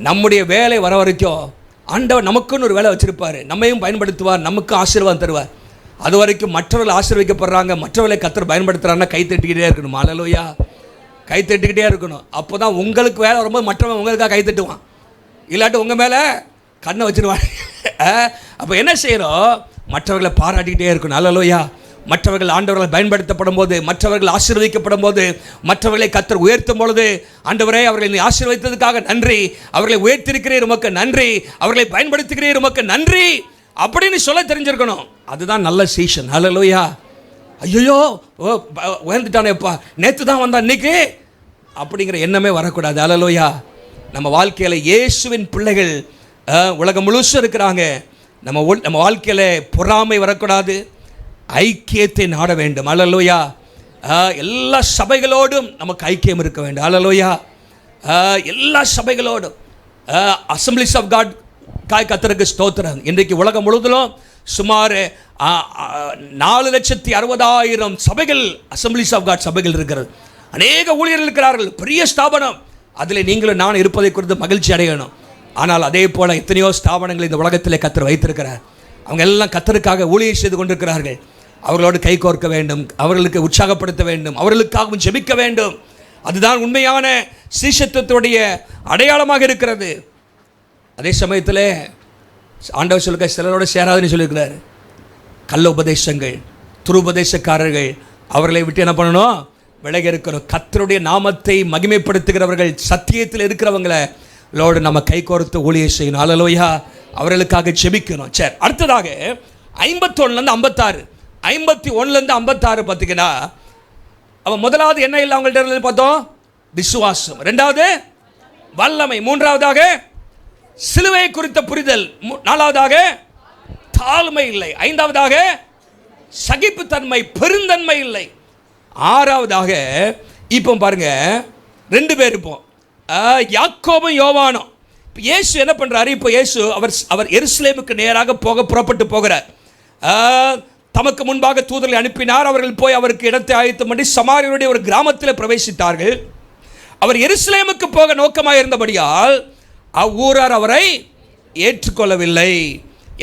நம்முடைய வேலை வர வரைக்கும் ஆண்டவர் நமக்குன்னு ஒரு வேலை வச்சுருப்பார், நம்மையும் பயன்படுத்துவார், நமக்கு ஆசீர்வாதம் தருவார். அது வரைக்கும் மற்றவர்கள் ஆசீர்வதிக்கப்படுறாங்க, மற்றவர்களை கர்த்தர் பயன்படுத்துகிறாங்கன்னா கை தட்டிக்கிட்டே இருக்கணும். ஹல்லேலூயா. கை தட்டிக்கிட்டே இருக்கணும். அப்போ தான் உங்களுக்கு வேலை வரும்போது மற்றவன் உங்களுக்காக கை தட்டுவான், இல்லாட்டி உங்கள் மேலே கண்ணை வச்சுருவான். அப்போ என்ன செய்யணும்? மற்றவர்களை பாராட்டிக்கிட்டே இருக்கணும். ஹல்லேலூயா. மற்றவர்கள் ஆண்டவர்களை பயன்படுத்தப்படும் போது, மற்றவர்கள் ஆசீர்வதிக்கப்படும் போது, மற்றவர்களை கர்த்தர் உயர்த்தும் பொழுது, ஆண்டவரே அவர்களை ஆசீர்வதித்ததுக்காக நன்றி, அவர்களை உயர்த்திருக்கிறீர் உமக்கு நன்றி, அவர்களை பயன்படுத்துகிறீர் உமக்கு நன்றி அப்படின்னு சொல்ல தெரிஞ்சிருக்கணும். அதுதான் நல்ல சீசன். ஹல்லேலூயா. ஐயோ உயர்ந்துட்டானேப்பா, நேற்று தான் வந்தான் இன்னைக்கு அப்படிங்கிற எண்ணமே வரக்கூடாது. ஹல்லேலூயா. நம்ம வாழ்க்கையில் இயேசுவின் பிள்ளைகள் உலகம் முழுசும் இருக்கிறாங்க. நம்ம வாழ்க்கையில் பொறாமை வரக்கூடாது, ஐக்கியத்தை நாட வேண்டும். ஹல்லேலூயா. எல்லா சபைகளோடும் நமக்கு ஐக்கியம் இருக்க வேண்டும். ஹல்லேலூயா. எல்லா சபைகளோடும் அசம்பிளிஸ் ஆஃப் காட் கர்த்தருக்கு ஸ்தோத்திரம். இன்றைக்கு உலகம் முழுவதும் சுமார் 4,60,000 சபைகள், அசம்பிளிஸ் ஆஃப் காட் சபைகள் இருக்கிறது. அநேக ஊழியர்கள் இருக்கிறார்கள், பெரிய ஸ்தாபனம். அதில் நீங்களும் நான் இருப்பதை குறித்து மகிழ்ச்சி அடையணும். ஆனால் அதே போல் எத்தனையோ ஸ்தாபனங்கள் இந்த உலகத்தில் கர்த்தர் வைத்திருக்கிறார். அவங்க எல்லாம் கர்த்தருக்காக ஊழியம் செய்து கொண்டிருக்கிறார்கள். அவர்களோடு கை கோர்க்க வேண்டும், அவர்களுக்கு உற்சாகப்படுத்த வேண்டும், அவர்களுக்காகவும் ஜெபிக்க வேண்டும். அதுதான் உண்மையான சீஷத்துவத்துடைய அடையாளமாக இருக்கிறது. அதே சமயத்தில் ஆண்டவர் சொல்லுங்க, சிலரோடு சேராதுன்னு சொல்லியிருக்கிறார். கள்ள உபதேசங்கள், துருபதேசக்காரர்கள், அவர்களை விட்டு என்ன பண்ணணும்? விலகி இருக்கணும். கர்த்தருடைய நாமத்தை மகிமைப்படுத்துகிறவர்கள், சத்தியத்தில் இருக்கிறவங்களோடு நம்ம கை கோர்த்து ஊழியம் செய்யணும். ஹல்லேலூயா. அவர்களுக்காக ஜெபிக்கணும். சரி, அடுத்ததாக 51லேருந்து 56, 51லேருந்து 56 பார்த்தீங்கன்னா, அவன் முதலாவது என்ன இல்லை அவங்கள்ட்ட பார்த்தோம்? விசுவாசம். ரெண்டாவது வல்லமை. மூன்றாவதாக சிலுவை குறித்த புரிதல். நாலாவதாக தாழ்மை இல்லை. ஐந்தாவதாக சகிப்புத்தன்மை, பெருந்தன்மை இல்லை. ஆறாவதாக இப்போ பாருங்க, 2 பேர் இப்போ யாக்கோபும் யோவானும். இப்போ இயேசு என்ன பண்ணுறாரு? இப்போ இயேசு அவர் எருசலேமுக்கு நேராக புறப்பட்டு போகிறார். தமக்கு முன்பாக தூதர்களை அனுப்பினார். அவர்கள் போய் அவருக்கு இடத்தை ஆயத்தம் பண்ணி சமாரியருடைய ஒரு கிராமத்தில் பிரவேசித்தார்கள். அவர் எருசலேமுக்கு போக நோக்கமாக இருந்தபடியால் அவ்வூரார் அவரை ஏற்றுக்கொள்ளவில்லை.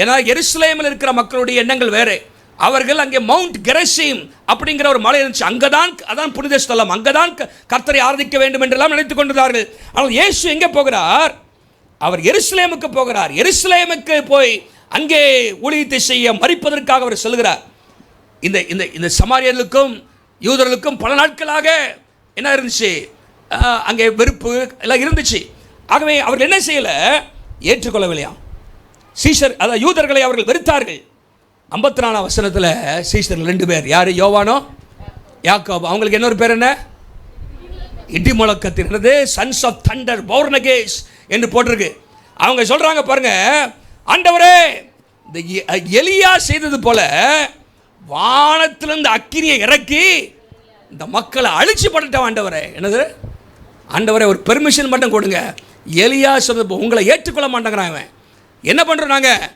ஏன்னா எருசலேமில் இருக்கிற மக்களுடைய எண்ணங்கள் வேறு. அவர்கள் அங்கே மவுண்ட் கெரசீம் அப்படிங்கிற ஒரு மலை இருந்துச்சு. அதான் புனித ஸ்தலம், அங்கதான் கர்த்தரை ஆராதிக்க வேண்டும் என்றெல்லாம் நினைத்துக் கொண்டிருந்தார்கள். ஆனால் இயேசு எங்கே போகிறார்? அவர் எருசலேமுக்கு போகிறார். எருசலேமுக்கு போய் அங்கே ஊழியத்தை செய்ய மரிப்பதற்காக அவர் செல்கிறார். இந்த சமாரியர்களுக்கும் யூதர்களுக்கும் பல நாட்களாக என்ன இருந்துச்சு? அங்கே வெறுப்பு எல்லாம் இருந்துச்சு. ஆகவே அவர்கள் என்ன செய்யலை? ஏற்றுக்கொள்ளவில்லையா? சீஷர், அதாவது யூதர்களை அவர்கள் வெறுத்தார்கள். 54 வசனத்தில் சீஷர்கள் 2 பேர், யார்? யோவானோ யாக்கோபு. அவங்களுக்கு இன்னொரு பேர் என்ன? இடி முழக்கத்தினது, சன்ஸ் ஆஃப் தண்டர், பௌர்னகேஸ் என்று போட்டிருக்கு. அவங்க சொல்றாங்க பாருங்க, ஆண்டவரே இந்த எலியா செய்தது போல வானத்திலிருந்து அக்கினியை இறக்கி இந்த மக்களை அழிச்சு படட்டும் ஆண்டவரே. என்னது? ஆண்டவரே ஒரு பெர்மிஷன் மட்டும் கொடுங்க. எலியா சொல்றது உங்களை ஏற்றுக்கொள்ள மாட்டேங்கிறாங்க. என்ன பண்ணுறோம்? நாங்கள்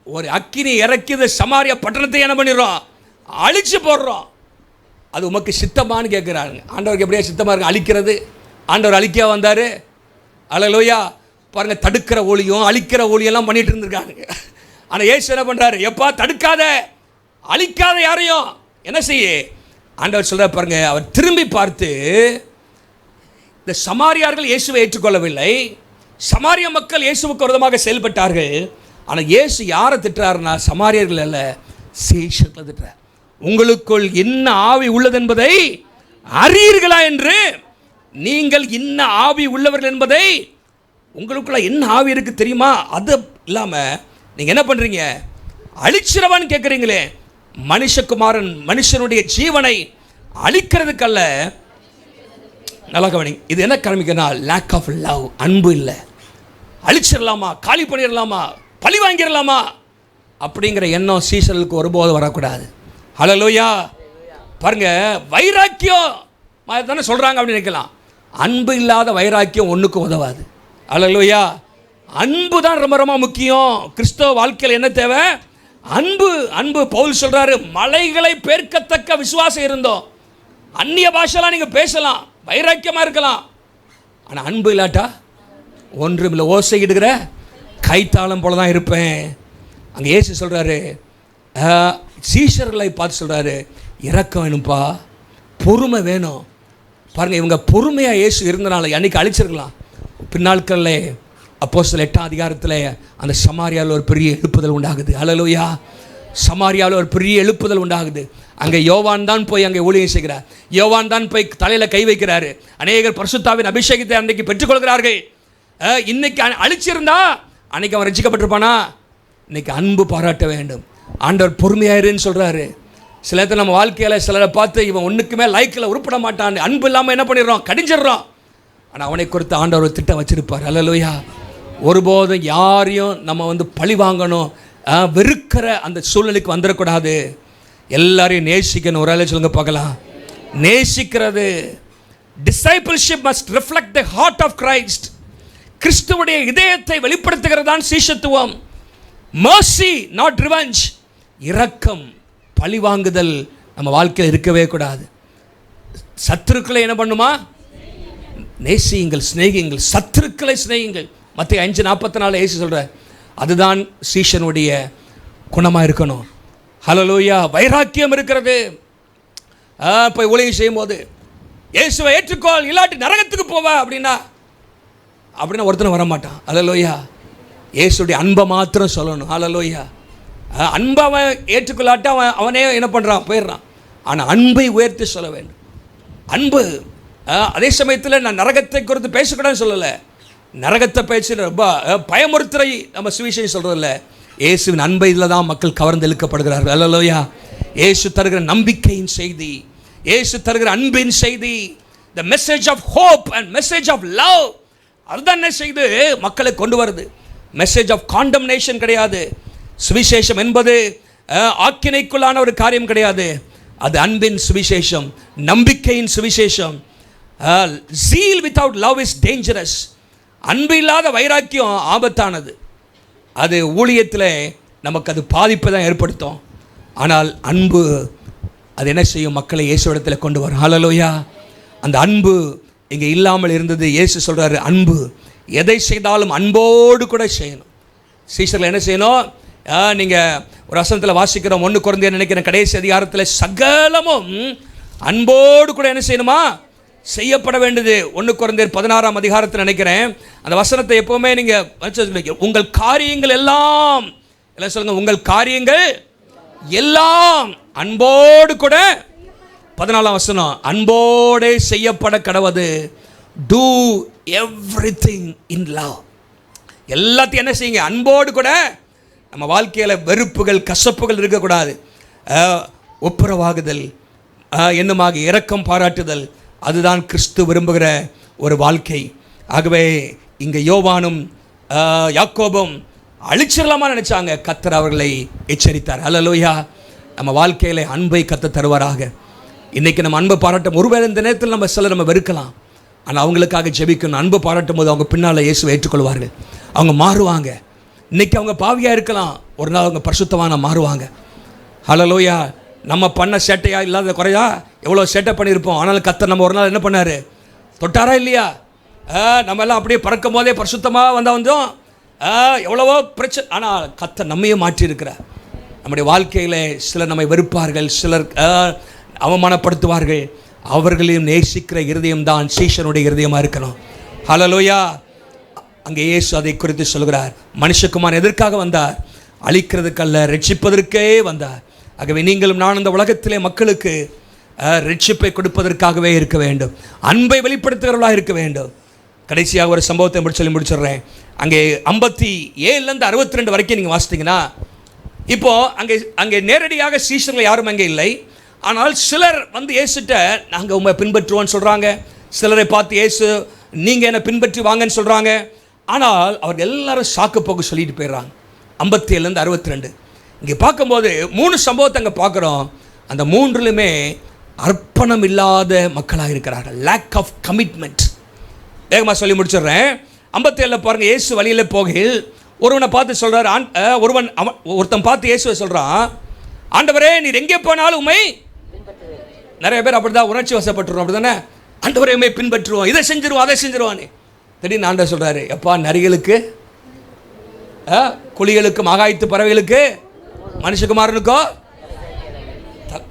ஒரு அக்கினி இறக்கி இந்த சமாரியா பட்டணத்தை என்ன பண்ணிடுறோம்? அழிச்சு போடுறோம். அது உமக்கு சித்தமானு கேட்குறாங்க. ஆண்டவருக்கு எப்படியா சித்தமாக இருக்கு அழிக்கிறது? ஆண்டவர் அழிக்க வந்தார். அல்லேலூயா. பாருங்கள், தடுக்கிற ஊழியம் அழிக்கிற ஊழியெல்லாம் பண்ணிட்டு இருந்திருக்காங்க. ஆனால் இயேசு என்ன பண்ணுறாரு? எப்பா தடுக்காத, அழிக்காத யாரையும். என்ன செய்ய ஆண்டவர் சொல்கிறார் பாருங்க. அவர் திரும்பி பார்த்து, இந்த சமாரியார்கள் இயேசுவை ஏற்றுக்கொள்ளவில்லை, சமாரிய மக்கள் இயேசுவுக்கு விரோதமாக செயல்பட்டார்கள். ஆனால் இயேசு யாரை திட்டுறாருன்னா சமாரியர்கள் அல்ல, சீஷர்களை திட்டுறார். உங்களுக்குள் என்ன ஆவி உள்ளது என்பதை அறியீர்களா என்று. நீங்கள் என்ன ஆவி உள்ளவர்கள் என்பதை, உங்களுக்குள்ள என்ன ஆவி இருக்கு தெரியுமா? அது இல்லாமல் நீங்கள் என்ன பண்ணுறீங்க? அழிச்சிரவான்னு கேட்குறீங்களே. மனுஷகுமாரன் மனுஷனுடைய ஜீவனை அழிக்கிறதுக்கல்ல. நல்லா கவனிங்க. இது என்ன காமிக்கனா? லேக் ஆஃப் லவ், அன்பு இல்லை. அழிச்சிடலாமா, காலி பண்ணிடலாமா, பழி வாங்கிடலாமா அப்படிங்கிற எண்ணம் சீசர்களுக்கு ஒருபோதும் வரக்கூடாது. ஹல்லேலூயா. பாருங்க, வைராக்கியம் தானே சொல்கிறாங்க அப்படின்னு நினைக்கலாம். அன்பு இல்லாத வைராக்கியம் ஒன்றுக்கும் உதவாது. ஹல்லேலூயா. அன்பு தான் ரொம்ப ரொம்ப முக்கியம். கிறிஸ்தவ வாழ்க்கையில் என்ன தேவை? அன்பு. அன்பு. பவுல் சொல்கிறாரு, மலைகளை பேர்க்கத்தக்க விசுவாசம் இருந்தோம். அந்நிய பாஷெல்லாம் நீங்கள் பேசலாம், வைராக்கியமாக இருக்கலாம். ஆனால் அன்பு இல்லாட்டா ஒன்றும் இல்லை. ஓசையிடுகிற கைத்தாளம் போல தான் இருப்பேன். அங்கே இயேசு சொல்கிறாரு, சீஷர்களை பார்த்து சொல்கிறாரு, இரக்கம் வேணும்ப்பா, பொறுமை வேணும். பாருங்கள், இவங்க பொறுமையாக இயேசு இருந்தனால அன்றைக்கி அழிச்சிருக்கலாம். பின்னாட்களில் அப்போஸ்தலர் 8ஆம் அதிகாரத்தில் அந்த சமாரியாவில் ஒரு பெரிய எழுப்புதல் உண்டாகுது. ஹல்லேலூயா. சமாரியாவில் ஒரு பெரிய எழுப்புதல் உண்டாகுது. அங்கே யோவான் தான் போய் அங்கே ஊழியம் செய்கிறார். யோவான் தான் போய் தலையில் கை வைக்கிறாரு. அநேகர் பரிசுத்தாவின் அபிஷேகத்தை அன்றைக்கு பெற்றுக்கொள்கிறார்கள். இன்னைக்கு அழிச்சிருந்தா அன்னைக்கு அவன் ரட்சிக்கப்பட்டிருப்பானா? இன்னைக்கு அன்பு பாராட்ட வேண்டும். ஆண்டவர் பொறுமையாயிருன்னு சொல்கிறாரு. சில நேரத்தில் நம்ம வாழ்க்கையில் சிலரை பார்த்து இவன் ஒன்றுக்குமே லைக்கில் உருப்பட மாட்டான், அன்பு இல்லாமல் என்ன பண்ணிடுறோம்? கடிஞ்சிடுறோம். ஆனால் அவனை குறித்து ஆண்டவர் ஒரு திட்டம் வச்சிருப்பார். ஹல்லேலூயா. ஒருபோதும் யாரையும் நம்ம பழி வாங்கணும், வெறுக்கிற அந்த சூழ்நிலைக்கு வந்துடக்கூடாது. எல்லாரையும் நேசிக்கணும். ஒரு ஆளே சொல்லுங்க பார்க்கலாம். நேசிக்கிறது. discipleship must reflect the heart of Christ. கிறிஸ்துவுடைய இதயத்தை வெளிப்படுத்துகிறதான் சீஷத்துவம். mercy not revenge. இரக்கம், பழி வாங்குதல் நம்ம வாழ்க்கையில் இருக்கவே கூடாது. சத்துருக்களை என்ன பண்ணுமா? நேசியுங்கள், சிநேகியுங்கள், சத்துருக்களை சிநேகியுங்கள். மத்தேயு 5:44 இயேசு சொல்கிறார். அதுதான் சீஷனுடைய குணமாக இருக்கணும். ஹல்லேலூயா. வைராக்கியம் இருக்கிறது. போய் ஊழியம் செய்யும் போது இயேசுவை ஏற்றுக்கொள், இல்லாட்டி நரகத்துக்கு போவா அப்படின்னா ஒருத்தனை வரமாட்டான். ஹல்லேலூயா. இயேசுடைய அன்பை மாத்திரம் சொல்லணும். ஹல்லேலூயா. அன்பை அவன் ஏற்றுக்கொள்ளாட்ட அவனே என்ன பண்ணுறான்? போயிடுறான். ஆனால் அன்பை உயர்த்தி சொல்ல வேண்டும். அன்பு. அதே சமயத்தில் நான் நரகத்தை குறித்து பேசக்கூடாதுன்னு சொல்லலை. நரகத்தை பேச்சு ரொம்ப பயமுறுத்துறை நம்ம சுவிசேஷம் சொல்கிறதில்ல. இயேசுவின் அன்பை இதில் தான் மக்கள் கவர்ந்து இழுக்கப்படுகிறார்கள். அல்லேலூயா. இயேசு தருகிற நம்பிக்கையின் செய்தி, இயேசு தருகிற அன்பின் செய்தி, the message of hope and message of love, அதுதான் என்ன செய்து மக்களை கொண்டு வருது. மெசேஜ் ஆஃப் காண்டம்னேஷன் கிடையாது. சுவிசேஷம் என்பது ஆக்கினைக்குள்ளான ஒரு காரியம் கிடையாது. அது அன்பின் சுவிசேஷம், நம்பிக்கையின் சுவிசேஷம். zeal without love is dangerous. அன்பு இல்லாத வைராக்கியம் ஆபத்தானது. அது ஊழியத்தில் நமக்கு அது பாதிப்பை தான் ஏற்படுத்தும். ஆனால் அன்பு அது என்ன செய்யும்? மக்களை இயேசுவிடத்தில் கொண்டு வரும். ஹல்லேலூயா. அந்த அன்பு இங்கே இல்லாமல் இருந்தது. இயேசு சொல்கிறாரு, அன்பு எதை செய்தாலும் அன்போடு கூட செய்யணும். சீசரில் என்ன செய்யணும்? நீங்கள் ஒரு வசனத்தில் வாசிக்கிறோம், 1 கொரிந்தியர் நினைக்கிறேன் கடைசி அதிகாரத்தில், சகலமும் அன்போடு கூட என்ன செய்யணுமா? செய்யப்பட வேண்டியது. 1 கொரிந்தியர் 16ஆம் அதிகாரத்தில் நினைக்கிறேன் அந்த வசனத்தை எப்போவுமே நீங்கள் உங்கள் காரியங்கள் எல்லாம் எல்லாம் சொல்லுங்கள், உங்கள் காரியங்கள் எல்லாம் அன்போடு கூட, 14ஆம் வசனம், அன்போடே செய்யப்பட கடவது. Do everything in love. எல்லாத்தையும் என்ன செய்யுங்க? அன்போடு கூட. நம்ம வாழ்க்கையில் வெறுப்புகள் கசப்புகள் இருக்கக்கூடாது. ஒப்புரவாகுதல், என்னமாக இரக்கம் பாராட்டுதல், அதுதான் கிறிஸ்து விரும்புகிற ஒரு வாழ்க்கை. ஆகவே இங்கே யோவானும் யாக்கோபும் அழிச்சிடலாமா நினைச்சாங்க. கர்த்தர் அவர்களை எச்சரித்தார். அல்லேலூயா. நம்ம வாழ்க்கையில் அன்பை கர்த்தர் தருவாராக. இன்றைக்கி நம்ம அன்பை பாராட்டும். ஒருவேளை இந்த நேரத்தில் நம்ம சிலர் நம்ம வெறுக்கலாம், ஆனால் அவங்களுக்காக ஜெபிக்கணும். அன்பு பாராட்டும் போது அவங்க பின்னால் இயேசுவை ஏற்றுக்கொள்வார்கள். அவங்க மாறுவாங்க. இன்றைக்கி அவங்க பாவியாக இருக்கலாம், ஒரு நாள் அவங்க பரிசுத்தமான மாறுவாங்க. ஹல்லேலூயா. நம்ம பண்ண சேட்டையா இல்லாத குறையா எவ்வளோ சேட்டை பண்ணியிருப்போம். ஆனாலும் கர்த்தர் நம்ம ஒரு நாள் என்ன பண்ணார்? தொட்டாரா இல்லையா? நம்ம எல்லாம் அப்படியே பறக்கும் போதே பரிசுத்தமாக வந்தோம். எவ்வளவோ பிரச்சனை, ஆனால் கர்த்தர் நம்மையும் மாற்றியிருக்கிறார். நம்முடைய வாழ்க்கையில் சிலர் நம்மை வெறுப்பார்கள், சிலர் அவமானப்படுத்துவார்கள். அவர்களையும் நேசிக்கிற இருதயம்தான் சீஷனுடைய இருதயமாக இருக்கணும். ஹல்லேலூயா. அங்கே இயேசு அதை குறித்து சொல்கிறார். மனுஷகுமாரன் எதற்காக வந்தார்? அழிக்கிறதுக்கல்ல, ரட்சிப்பதற்கே வந்தார். ஆகவே நீங்களும் நான் இந்த உலகத்திலே மக்களுக்கு ரட்சிப்பை கொடுப்பதற்காகவே இருக்க வேண்டும். அன்பை வெளிப்படுத்துகிறவர்களாக இருக்க வேண்டும். கடைசியாக ஒரு சம்பவத்தை சொல்லி முடிச்சிடுறேன். அங்கே 57லேருந்து 62 வரைக்கும் நீங்கள் வாசித்தீங்கன்னா, இப்போது அங்கே நேரடியாக சீஷர்கள் யாரும் அங்கே இல்லை. ஆனால் சிலர் வந்து இயேசுட்ட நாங்கள் உண்மை பின்பற்றுவோன்னு சொல்கிறாங்க. சிலரை பார்த்து இயேசு நீங்கள் என்னை பின்பற்றி வாங்கன்னு சொல்கிறாங்க. ஆனால் அவர்கள் எல்லாரும் சாக்கு போக்கு சொல்லிட்டு போயிடுறாங்க. 57லேருந்து 62 இங்கே பார்க்கும்போது 3 சம்பவத்தை அங்கே பார்க்குறோம். அந்த 3லுமே அர்ப்பணம் இல்லாத மக்களாக இருக்கிறார்கள். Lack of commitment. வேகமாக சொல்லி முடிச்சிடுறேன். 57 பாருங்கள். இயேசு வழியில் போகையில் ஒருவனை பார்த்து சொல்கிறார். ஒருத்தன் பார்த்து இயேசுவை சொல்கிறான், ஆண்டவரே நீர் எங்கே போனாலும் உண்மை. நிறைய பேர் அப்படி தான் உணர்ச்சி வசப்பட்டுருவோம். அப்படி தானே? ஆண்டவரே உண்மை பின்பற்றுவோம், இதை செஞ்சிருவோம் அதை செஞ்சிருவான்னு. திடீர்னு ஆண்டவர் சொல்கிறாரு, எப்பா நரிகளுக்கு குழிகளுக்கு ஆகாயத்து பறவைகளுக்கு மனுஷகுமாரனுக்கோ.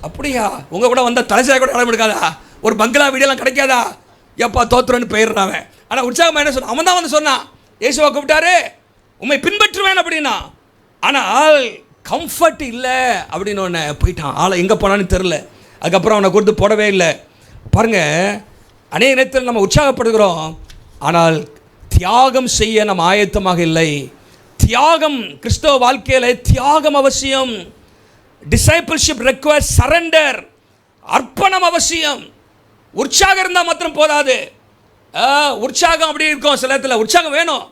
அப்படியா? உங்கள் கூட வந்தால் தலைசாய கூட இடம் எடுக்காதா? ஒரு பங்களா வீடியோலாம் கிடைக்காதா? எப்பா தோத்துறன்னு போயிடுறான். ஆனால் உற்சாகமாக என்ன சொன்னான்? அவன் தான் வந்து சொன்னான். இயேசுவை கூப்பிட்டாரு, உண்மை பின்பற்றுவேன் அப்படின்னா. ஆனால் கம்ஃபர்ட் இல்லை அப்படின்னு ஒன்று போயிட்டான். ஆளை எங்கே போனான்னு தெரில. அதுக்கப்புறம் அவனை கொடுத்து போடவே இல்லை. பாருங்கள், அநேக நேரத்தில் நம்ம உற்சாகப்படுகிறோம், ஆனால் தியாகம் செய்ய நம்ம ஆயத்தமாக இல்லை. தியாகம், கிறிஸ்தவ வாழ்க்கையில் தியாகம் அவசியம். Discipleship requires surrender. அர்ப்பணம் அவசியம். உற்சாகம் இருந்தால் மாத்திரம் போதாது. உற்சாகம் அப்படி இருக்கும், சில இடத்துல உற்சாகம் வேணும்,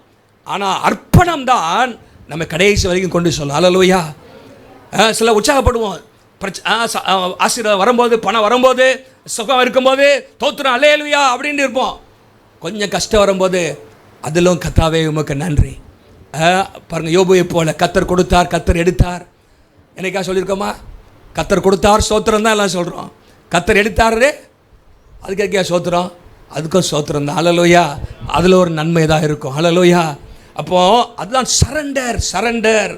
ஆனால் அர்ப்பணம் தான் நம்ம கடைசி வரைக்கும் கொண்டு சொல்லலாம். அல்லேலூயா. சில உற்சாகப்படுவோம், ஆசீர்வாதம் வரும்போது, பணம் வரும்போது, சுகம் இருக்கும்போது தோத்துறோம் அல்லேலூயா அப்படின்னு இருப்போம். கொஞ்சம் கஷ்டம் வரும்போது அதிலும் கர்த்தாவே உமக்கு நன்றி. பாருங்கள், யோபுவை போல கர்த்தர் கொடுத்தார் கர்த்தர் எடுத்தார். என்னைக்கா சொல்லியிருக்கோமா? கர்த்தர் கொடுத்தார் சோத்திரம் தான் எல்லாம் சொல்கிறோம். கர்த்தர் எடுத்தாரு, அதுக்கு எங்கேயா சோத்திரம்? அதுக்கும் சோத்திரம் தான். அல்லேலூயா. அதில் ஒரு நன்மை தான் இருக்கும். அல்லேலூயா. அப்போது அதுதான் சரண்டர். சரண்டர்.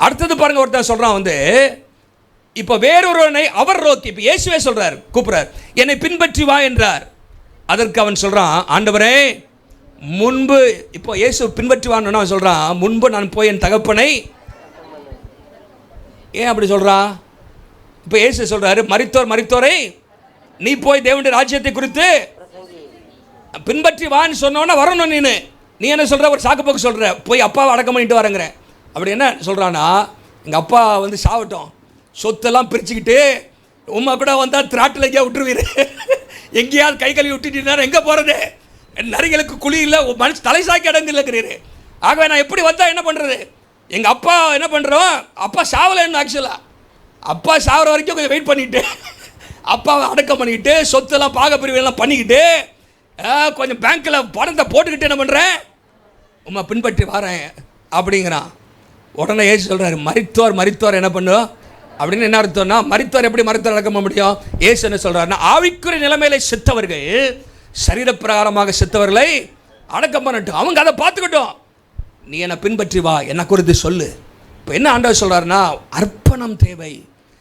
அடுத்தது பாருங்கள், ஒருத்தர் சொல்கிறான் வந்து, இப்போ வேறொருவனை அவர் நோக்கி, இப்போ இயேசுவே சொல்கிறார், கூப்பிட்றார், என்னை பின்பற்றி வா என்றார். அதற்கு அவன் சொல்கிறான், ஆண்டவரே முன்பு, இப்போ இயேசு பின்பற்றி வான்னு அவன் சொல்கிறான், முன்பு நான் போய் என் தகப்பனை. ஏன் அப்படி சொல்கிறான்? இப்போ இயேசு சொல்கிறாரு, மரித்தோரை நீ போய் தேவனுடைய ராஜ்யத்தை குறித்து பின்பற்றி வான்னு சொன்னோன்னா வரணும். நீனு நீ என்ன சொல்கிற, ஒரு சாக்கு போக்கு சொல்கிற, போய் அப்பாவை அடக்கம் பண்ணிட்டு வரேங்கிற. அப்படி என்ன சொல்கிறான்னா, எங்கள் அப்பா வந்து சாவட்டும், சொத்தெல்லாம் பிரிச்சுக்கிட்டு உமா கூட வந்தால் திராட்டில் எங்கேயா விட்டுருவீர், எங்கேயாவது கை கழுவி விட்டுட்டீங்கன்னா எங்கே போகிறது, நரிகளுக்கு குழி இல்லை, மனுஷ தலை சாக்கி அடங்கு இல்லைங்கிறீரு. ஆகவே நான் எப்படி வந்தால் என்ன பண்ணுறது? எங்கள் அப்பா என்ன பண்ணுறோம், அப்பா சாவலைன்னு ஆக்சுவலாக அப்பா சாவர வரைக்கும் கொஞ்சம் வெயிட் பண்ணிவிட்டு அப்பாவை அடக்கம் பண்ணிக்கிட்டு சொத்தெல்லாம் பாகப்பிரிவெல்லாம் பண்ணிக்கிட்டு கொஞ்சம் பேங்க்கில் பணத்தை போட்டுக்கிட்டு என்ன பண்ணுறேன், உமா பின்பற்றி வரேன் அப்படிங்கிறான். உடனே ஏசு சொல்கிறாரு, மரித்தோர் என்ன பண்ணும் அப்படின்னு. என்ன அர்த்தம்னா, மரித்தோர் எப்படி மரித்தோர் அடக்க முடியும்? ஏசு என்ன சொல்கிறாருன்னா, ஆவிக்குரிய நிலைமையில செத்தவர்கள் சரீரப்பிரகாரமாக செத்தவர்களை அடக்கம் பண்ணட்டும், அவங்க அதை பார்த்துக்கிட்டோம், நீ என்னை பின்பற்றி வா, என்ன குறித்து சொல்லு. இப்போ என்ன ஆண்டவர் சொல்கிறாருன்னா, அர்ப்பணம் தேவை.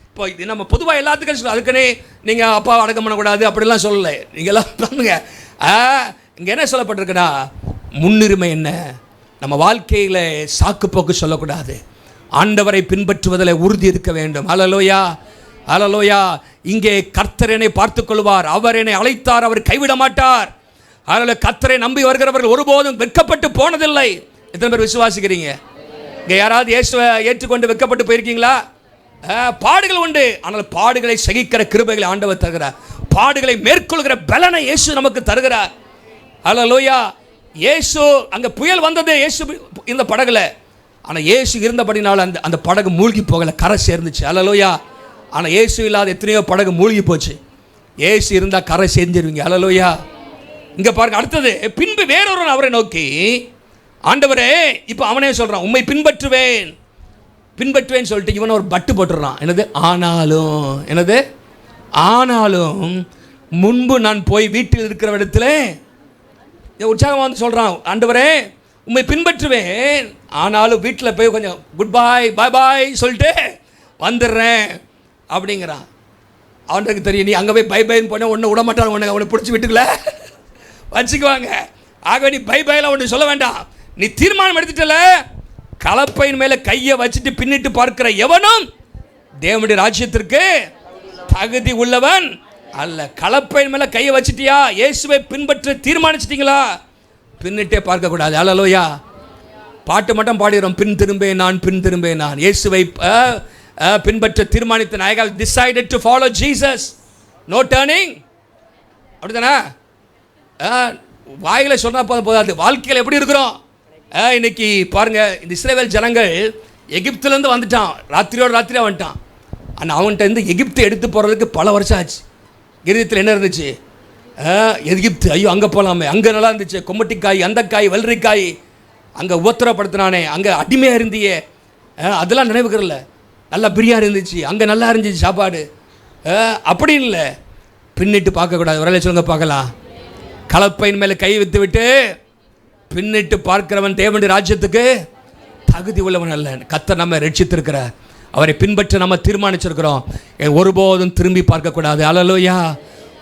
இப்போ இது நம்ம பொதுவாக எல்லாத்துக்கும் சொல்ல, அதுக்குன்னே நீங்கள் அப்பா அடக்கம் பண்ணக்கூடாது அப்படிலாம் சொல்லலை, நீங்கள்லாம் பண்ணுங்க. இங்கே என்ன சொல்லப்பட்டிருக்குன்னா, முன்னுரிமை என்ன, நம்ம வாழ்க்கையில் சாக்கு போக்கு சொல்லக்கூடாது, ஆண்டவரை பின்பற்றுவதில் உறுதி இருக்க வேண்டும். ஹல்லேலூயா, ஹல்லேலூயா. இங்கே கர்த்தர் என்னை பார்த்துக் கொள்வார், அவர் என்னை அழைத்தார், அவர் கைவிட மாட்டார். அதில் கர்த்தரை நம்பி வருகிறவர்கள் ஒருபோதும் வெட்கப்பட்டு போனதில்லை. எத்தனை பேர் விசுவாசிக்கிறீங்க? இங்கே யாராவது இயேசுவை ஏற்றுக்கொண்டு வெட்கப்பட்டு போயிருக்கீங்களா? பாடுகள் உண்டு, ஆனால் பாடுகளை சகிக்கிற கிருபைகளை ஆண்டவர் தருகிறார், பாடுகளை மேற்கொள்கிற பலனை இயேசு நமக்கு தருகிறார். ஹல்லேலூயா. இயேசு அங்கே புயல் வந்தது இயேசு இந்த படகுல, ஆனால் இயேசு இருந்தபடினால அந்த படகு மூழ்கி போகலை, கரை சேர்ந்துச்சு. ஹல்லேலூயா. ஆனால் இயேசு இல்லாத எத்தனையோ படகு மூழ்கி போச்சு, இயேசு இருந்தால் கரை சேர்ந்துருவீங்க. ஹல்லேலூயா. இங்கே பாருங்க, அடுத்தது பின்பு வேறொருவன் அவரை நோக்கி, ஆண்டவரே, இப்போ அவனே சொல்கிறான், உம்மை பின்பற்றுவேன் சொல்லிட்டு இவனை ஒரு பட்டு போட்டுடுறான். என்னது ஆனாலும் முன்பு நான் போய் வீட்டில் இருக்கிற இடத்துல உற்சாகமாக வந்து சொல்கிறான், ஆண்டவரே உம்மை பின்பற்றுவேன், ஆனாலும் வீட்டில் போய் கொஞ்சம் குட் பாய் பாய் சொல்லிட்டு வந்துடுறேன் அப்படிங்கிறான். அவனுக்கு தெரியும், நீ அங்கே போய் பைன்னு போனால் ஒன்று விட மாட்டான், ஒன்று அவனை பிடிச்சி வீட்டுக்குள்ள வச்சுக்குவாங்க. ஆகவே நீ பைலாம் ஒன்று சொல்ல வேண்டாம், நீ தீர்மானம் எடுத்துட்டல, கலப்பையின் மேலே கையை வச்சுட்டு பின்னிட்டு பார்க்கிற எவனும் தேவனுடைய ராஜ்யத்திற்கு தகுதி உள்ளவன் அல்ல. கலப்பையின் மேலே கையை வச்சுட்டியா, இயேசுவை பின்பற்ற தீர்மானிச்சிட்டிங்களா, பின்னிட்டே பார்க்கக்கூடாது. ஹல்லேலூயா. பாட்டு மட்டும் பாடுகிறோம், பின் திரும்பேன் நான் இயேசுவை பின்பற்ற தீர்மானித்தேன். I have decided to follow Jesus, no turning. அப்படிதானே? வாயில சொன்னால் போதாது, வாழ்க்கையில் எப்படி இருக்கிறோம்? இன்னைக்கு பாருங்க, இந்த இஸ்ரவேல் ஜனங்கள் எகிப்துலேருந்து வந்துட்டான், ராத்திரியாக வந்துட்டான். ஆனால் அவன்கிட்ட இருந்து எகிப்தை எடுத்து போகிறதுக்கு பல வருஷம் ஆச்சு. கிரீதத்தில் என்ன இருந்துச்சு? எகிப்து, ஐயோ அங்கே போகலாமே, அங்கே நல்லா இருந்துச்சு, கொம்மட்டிக்காய், அந்த காய், வெள்ளரிக்காய், அங்கே உபத்திரப்படுத்தினானே, அங்கே அடிமையாக இருந்தியே, அதெல்லாம் நினைவுக்கிறல. நல்லா பிரியாணி இருந்துச்சு, அங்கே நல்லா இருந்துச்சு சாப்பாடு. அப்படி இல்லை, பின்னிட்டு பார்க்கக்கூடாது. ஒரு சொல்லுங்க பார்க்கலாம். கலப்பையின் மேலே கை விட்டு விட்டு பின்னிட்டு பார்க்கிறவன் தேவனுடைய ராஜ்யத்துக்கு தகுதி உள்ளவன் அல்ல. கர்த்தர் நம்ம ரட்சித்திருக்கிறார், அவரை பின்பற்ற நம்ம தீர்மானிச்சிருக்கிறோம். ஒருபோதும் திரும்பி பார்க்கக்கூடாது. ஹல்லேலூயா.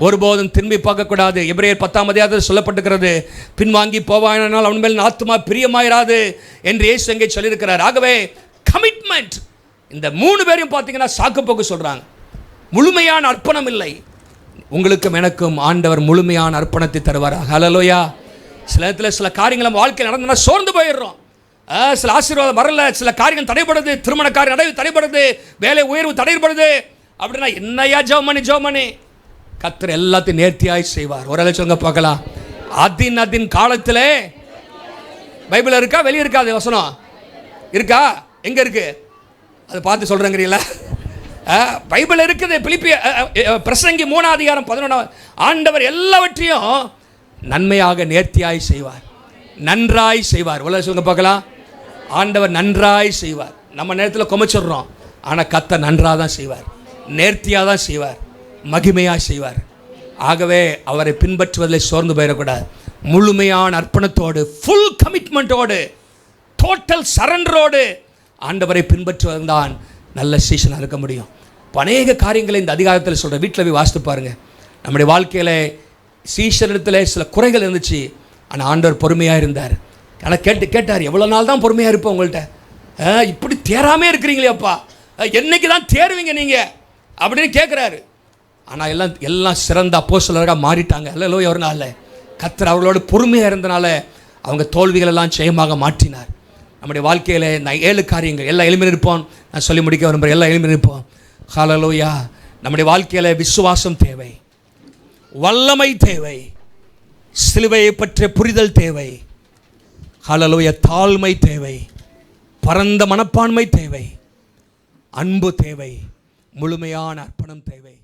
ஒருபோதும் திரும்பி பார்க்கக்கூடாது. எபிரேயர் 10ஆம் அதிகாரத்தில் சொல்லப்பட்டிருக்கிறது, பின்வாங்கி போவானால் அவன் மேல் ஆத்துமா பிரியமாயிராது என்று இயேசு அங்கே சொல்லியிருக்கிறார். ஆகவே கமிட்மெண்ட். இந்த 3 பேரையும் பார்த்தீங்கன்னா சாக்குப்போக்கு சொல்கிறாங்க, முழுமையான அர்ப்பணம் இல்லை. உங்களுக்கும் எனக்கும் ஆண்டவர் முழுமையான அர்ப்பணத்தை தருவாராக. ஹல்லேலூயா. சில நேரத்தில் சில காரியங்கள் நம்ம வாழ்க்கையில் நடந்ததுன்னா சோர்ந்து போயிடுறோம், சில ஆசீர்வாதம் வரல, சில காரியங்கள் தடைபடுது, திருமண காரியம் தடைபடுது, வேலை உயர்வு தடைபடுது அப்படின்னா என்னையா ஜெபமணி கர்த்தர் எல்லாத்தையும் நேர்த்தியாய் செய்வார். ஒரு சொல்லுங்க பார்க்கலாம். அதின் காலத்தில் பைபிள் இருக்கா, வெளியே இருக்கா? அது வசனம் இருக்கா? எங்க இருக்கு? அதை பார்த்து சொல்றேங்கிறீங்களா? பைபிள் இருக்குது. பிலிப்பிய பிரசங்கி 3ஆம் அதிகாரம் 11 ஆண்டவர் எல்லாவற்றையும் நன்மையாக நேர்த்தியாய் செய்வார், நன்றாய் செய்வார். உலக சொல்லுங்க பார்க்கலாம். ஆண்டவர் நன்றாய் செய்வார். நம்ம நேரத்தில் கொமைச்சிடுறோம், ஆனால் கர்த்தர் நன்றாக தான் செய்வார், நேர்த்தியாக தான் செய்வார், மகிமையாக செய்வார். ஆகவே அவரை பின்பற்றுவதில் சோர்ந்து போயிடக்கூடாது. முழுமையான அர்ப்பணத்தோடு, ஃபுல் கமிட்மெண்ட்டோடு, டோட்டல் சரண்டரோடு ஆண்டவரை பின்பற்றுவதுதான் நல்ல சீசனாக இருக்க முடியும். அநேக காரியங்களை இந்த அதிகாரத்தில் சொல்கிற, வீட்டில் போய் வாசித்து பாருங்கள். நம்முடைய வாழ்க்கையில் சீசனிடத்தில் சில குறைகள் இருந்துச்சு, ஆனால் ஆண்டவர் பொறுமையாக இருந்தார். ஆனால் கேட்டார், எவ்வளோ நாள் தான் பொறுமையாக இருப்போம் உங்கள்கிட்ட, இப்படி தேராமே இருக்கிறீங்களே அப்பா, என்னைக்கு தான் தேருவீங்க நீங்கள் அப்படின்னு கேட்குறாரு. ஆனால் எல்லாம் சிறந்த அப்போஸ்தலராக மாறிட்டாங்க. ஹல்லேலூயா. ஒரு நாள் கர்த்தர் அவர்களோடு பொறுமையாக இருந்தனால அவங்க தோல்விகளெல்லாம் ஜெயமாக மாற்றினார். நம்முடைய வாழ்க்கையில் நான் 7 காரியங்கள் எல்லாம் எளிமையாக இருப்போம். நான் சொல்லி முடிக்க விரும்புகிறேன். எல்லாம் எளிமையாக இருப்போம். ஹல்லேலூயா. நம்முடைய வாழ்க்கையில் விசுவாசம் தேவை, வல்லமை தேவை, சிலுவையை பற்றிய புரிதல் தேவை, ஹல்லேலூயா, தாழ்மை தேவை, பரந்த மனப்பான்மை தேவை, அன்பு தேவை, முழுமையான அர்ப்பணம் தேவை.